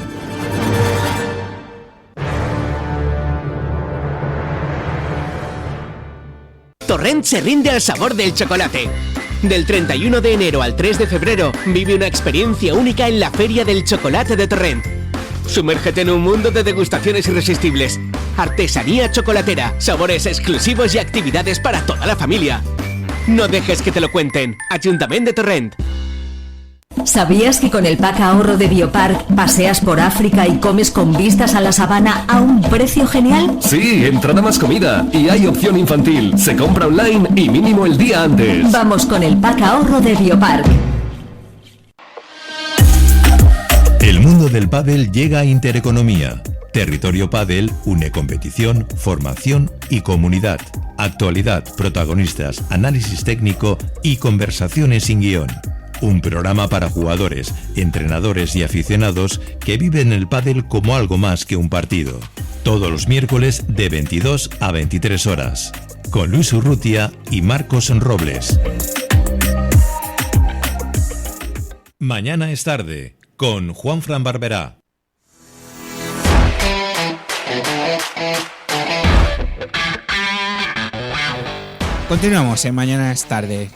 Torrent se rinde al sabor del chocolate. Del 31 de enero al 3 de febrero, vive una experiencia única en la Feria del Chocolate de Torrent. Sumérgete en un mundo de degustaciones irresistibles, artesanía chocolatera, sabores exclusivos y actividades para toda la familia. No dejes que te lo cuenten. Ayuntamiento de Torrent. ¿Sabías que con el pack ahorro de Biopark paseas por África y comes con vistas a la sabana a un precio genial? Sí, entrada más comida. Y hay opción infantil. Se compra online y mínimo el día antes. Vamos con el pack ahorro de Biopark. El mundo del pádel llega a Intereconomía. Territorio Pádel une competición, formación y comunidad. Actualidad, protagonistas, análisis técnico y conversaciones sin guión. Un programa para jugadores, entrenadores y aficionados que viven el pádel como algo más que un partido. Todos los miércoles de 22 a 23 horas. Con Luis Urrutia y Marcos Robles. Mañana es tarde. Con Juanfran Barberá. Continuamos en Mañana es tarde.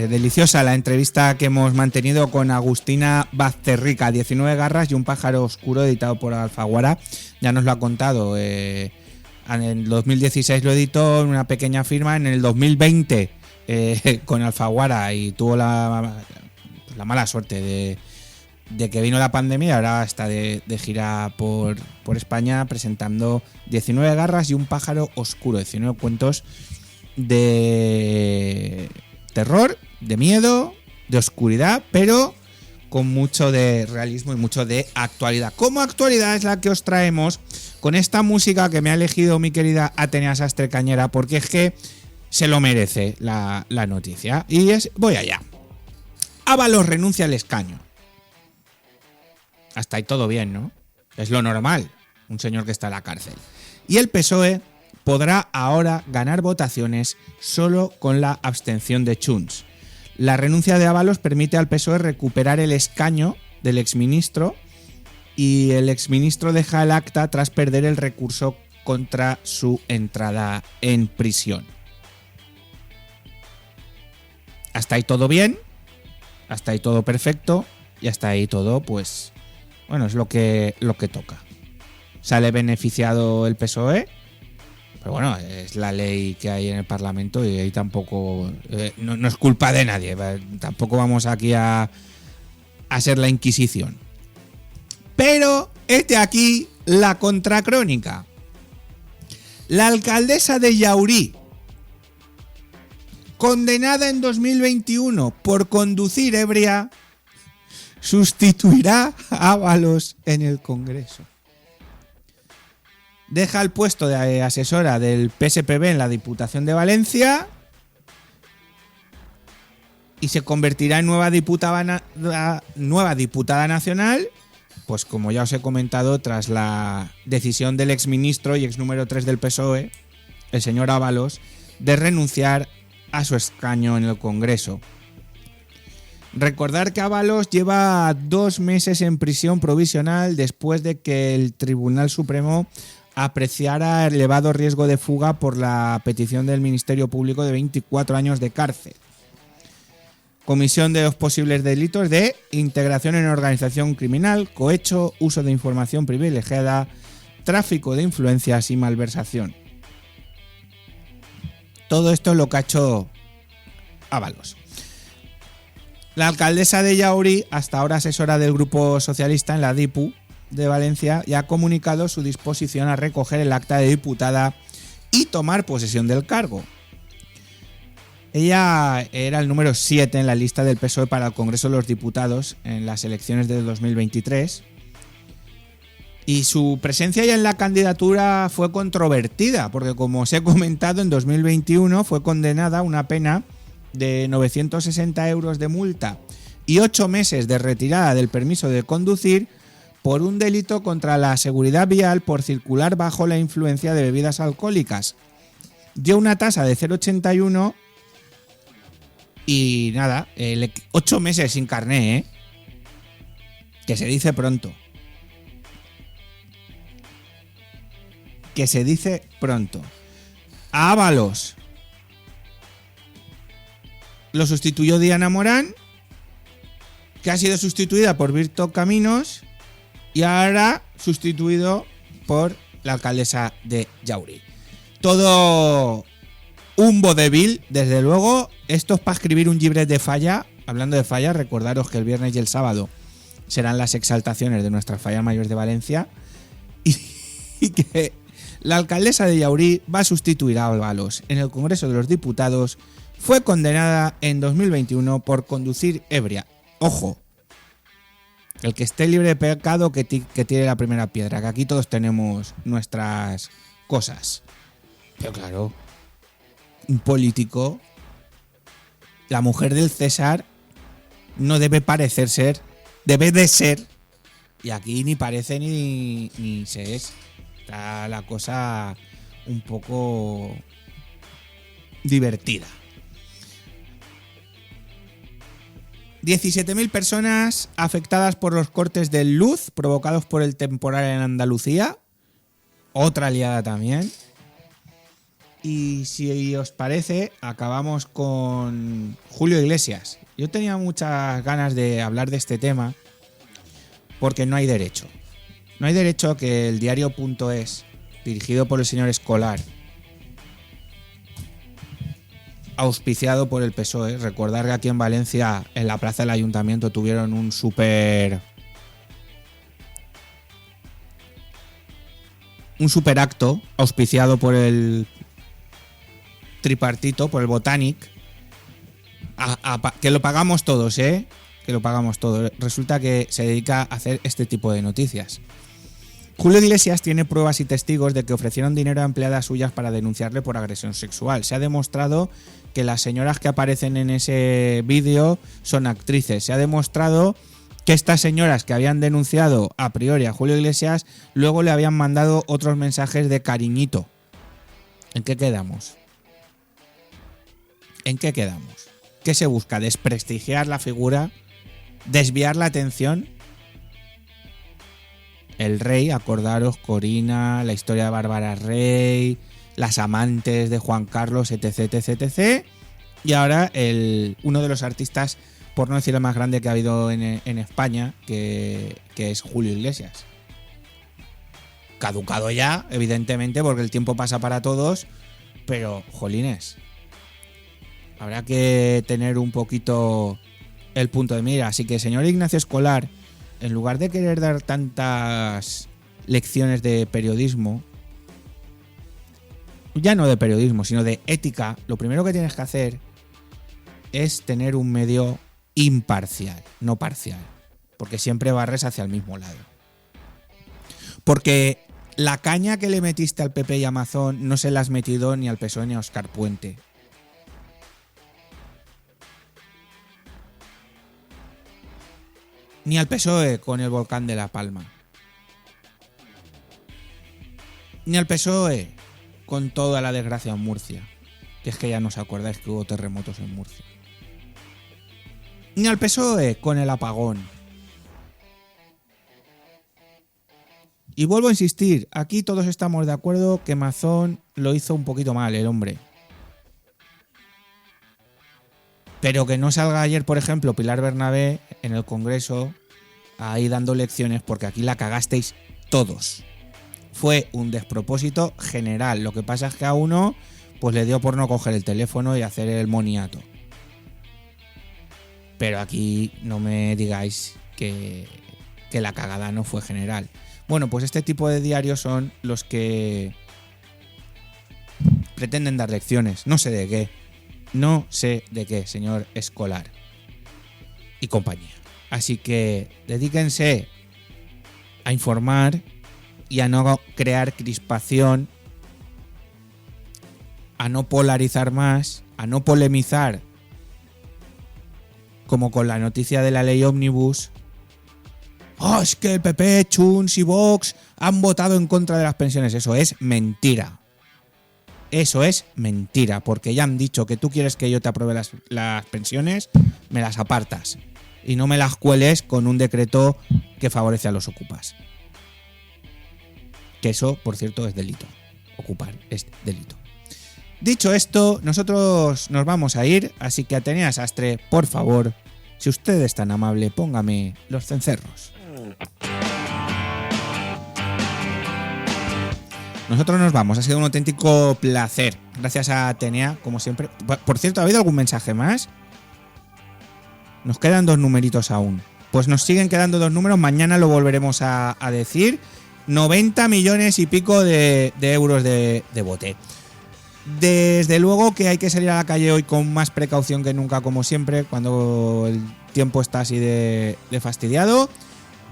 Deliciosa la entrevista que hemos mantenido con Agustina Bazterrica, 19 garras y un pájaro oscuro, editado por Alfaguara. Ya nos lo ha contado. En el 2016 lo editó en una pequeña firma, en el 2020 con Alfaguara, y tuvo la mala suerte de que vino la pandemia. Ahora está de gira por España presentando 19 garras y un pájaro oscuro, 19 cuentos de terror, de miedo, de oscuridad, pero con mucho de realismo y mucho de actualidad. Como actualidad es la que os traemos con esta música que me ha elegido mi querida Atenea Sastre Cañera, porque es que se lo merece la noticia. Y voy allá. Ábalos renuncia al escaño. Hasta ahí todo bien, ¿no? Es lo normal, un señor que está en la cárcel. Y el PSOE podrá ahora ganar votaciones solo con la abstención de Junts. La renuncia de Ábalos permite al PSOE recuperar el escaño del exministro, y el exministro deja el acta tras perder el recurso contra su entrada en prisión. Hasta ahí todo bien, hasta ahí todo perfecto, y hasta ahí todo, pues, bueno, es lo que toca. Sale beneficiado el PSOE, pero bueno, es la ley que hay en el Parlamento y ahí tampoco no es culpa de nadie. Tampoco vamos aquí a hacer la Inquisición. Pero este aquí la contracrónica. La alcaldesa de Llaurí, condenada en 2021 por conducir ebria, sustituirá a Ábalos en el Congreso. Deja el puesto de asesora del PSPB en la Diputación de Valencia y se convertirá en nueva diputada nacional, pues como ya os he comentado, tras la decisión del exministro y ex número 3 del PSOE, el señor Ábalos, de renunciar a su escaño en el Congreso. Recordar que Ábalos lleva 2 meses en prisión provisional después de que el Tribunal Supremo apreciara elevado riesgo de fuga por la petición del Ministerio Público de 24 años de cárcel. Comisión de los posibles delitos de integración en organización criminal, cohecho, uso de información privilegiada, tráfico de influencias y malversación. Todo esto es lo que ha hecho Ábalos. La alcaldesa de Llaurí, hasta ahora asesora del Grupo Socialista en la DIPU de Valencia, ya ha comunicado su disposición a recoger el acta de diputada y tomar posesión del cargo. Ella era el número 7 en la lista del PSOE para el Congreso de los Diputados en las elecciones de 2023. Y su presencia ya en la candidatura fue controvertida, porque como os he comentado, en 2021 fue condenada a una pena de 960 euros de multa y 8 meses de retirada del permiso de conducir por un delito contra la seguridad vial por circular bajo la influencia de bebidas alcohólicas. Dio una tasa de 0,81 y nada, 8 meses sin carné, que se dice pronto. Que se dice pronto. A Ábalos lo sustituyó Diana Morán, que ha sido sustituida por Víctor Caminos y ahora sustituido por la alcaldesa de Yauri. Todo un vodevil, desde luego. Esto es para escribir un llibret de falla. Hablando de fallas, recordaros que el viernes y el sábado serán las exaltaciones de nuestras fallas mayores de Valencia y que la alcaldesa de Yauri va a sustituir a Ábalos en el Congreso de los Diputados. Fue condenada en 2021 por conducir ebria. Ojo, el que esté libre de pecado que tire la primera piedra, que aquí todos tenemos nuestras cosas. Pero claro, un político, la mujer del César, no debe parecer ser, debe de ser, y aquí ni parece ni se es. Está la cosa un poco divertida. 17.000 personas afectadas por los cortes de luz provocados por el temporal en Andalucía. Otra liada también. Y si os parece, acabamos con Julio Iglesias. Yo tenía muchas ganas de hablar de este tema porque no hay derecho. No hay derecho a que el diario.es, dirigido por el señor Escolar, auspiciado por el PSOE. Recordar que aquí en Valencia, en la plaza del Ayuntamiento, tuvieron un super acto auspiciado por el tripartito, por el Botanic, que lo pagamos todos, que lo pagamos todos. Resulta que se dedica a hacer este tipo de noticias. Julio Iglesias tiene pruebas y testigos de que ofrecieron dinero a empleadas suyas para denunciarle por agresión sexual. Se ha demostrado que las señoras que aparecen en ese vídeo son actrices. Se ha demostrado que estas señoras que habían denunciado a priori a Julio Iglesias luego le habían mandado otros mensajes de cariñito. ¿En qué quedamos? ¿En qué quedamos? ¿Qué se busca? ¿Desprestigiar la figura? ¿Desviar la atención? El rey, acordaros, Corina, la historia de Bárbara Rey, las amantes de Juan Carlos, etc, etc, etc. Y ahora uno de los artistas, por no decir el más grande que ha habido en España, que es Julio Iglesias. Caducado ya, evidentemente, porque el tiempo pasa para todos, pero, jolines, habrá que tener un poquito el punto de mira. Así que, señor Ignacio Escolar, en lugar de querer dar tantas lecciones de periodismo, ya no de periodismo, sino de ética, lo primero que tienes que hacer es tener un medio imparcial, no parcial, porque siempre barres hacia el mismo lado. Porque la caña que le metiste al PP y a Amazon no se la has metido ni al PSOE ni a Óscar Puente. Ni al PSOE con el volcán de La Palma. Ni al PSOE con toda la desgracia en Murcia. Que es que ya no os acordáis que hubo terremotos en Murcia. Ni al PSOE con el apagón. Y vuelvo a insistir, aquí todos estamos de acuerdo que Mazón lo hizo un poquito mal, el hombre. Pero que no salga ayer, por ejemplo, Pilar Bernabé en el Congreso ahí dando lecciones, porque aquí la cagasteis todos. Fue un despropósito general. Lo que pasa es que a uno pues le dio por no coger el teléfono y hacer el moniato. Pero aquí no me digáis que la cagada no fue general. Bueno, pues este tipo de diarios son los que pretenden dar lecciones. No sé de qué. No sé de qué, señor Escolar y compañía. Así que dedíquense a informar y a no crear crispación, a no polarizar más, a no polemizar, como con la noticia de la ley Omnibus. ¡Oh, es que el PP, Junts y Vox han votado en contra de las pensiones! Eso es mentira. Eso es mentira, porque ya han dicho que tú quieres que yo te apruebe las pensiones, me las apartas. Y no me las cueles con un decreto que favorece a los ocupas. Que eso, por cierto, es delito. Ocupar es delito. Dicho esto, nosotros nos vamos a ir, así que Atenea Sastre, por favor, si usted es tan amable, póngame los cencerros. Nosotros nos vamos, ha sido un auténtico placer. Gracias a Atenea, como siempre. Por cierto, ¿ha habido algún mensaje más? Nos quedan 2 numeritos aún. Pues nos siguen quedando 2 números, mañana lo volveremos a decir. 90 millones y pico de euros de bote. Desde luego que hay que salir a la calle hoy con más precaución que nunca, como siempre, cuando el tiempo está así de fastidiado.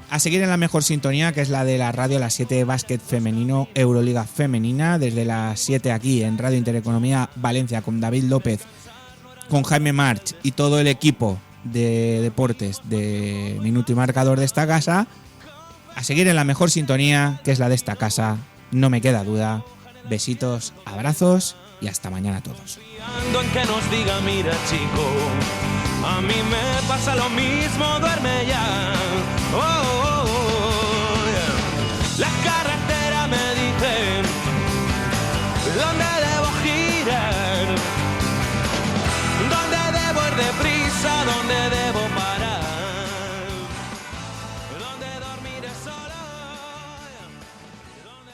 A seguir en la mejor sintonía, que es la de la radio, las 7 básquet femenino, Euroliga femenina, desde las 7 aquí en Radio Intereconomía Valencia, con David López, con Jaime March y todo el equipo de deportes de Minuto y Marcador de esta casa. A seguir en la mejor sintonía, que es la de esta casa, no me queda duda. Besitos, abrazos y hasta mañana a todos. En que nos diga, mira chico, a mí me pasa lo mismo, duerme ya.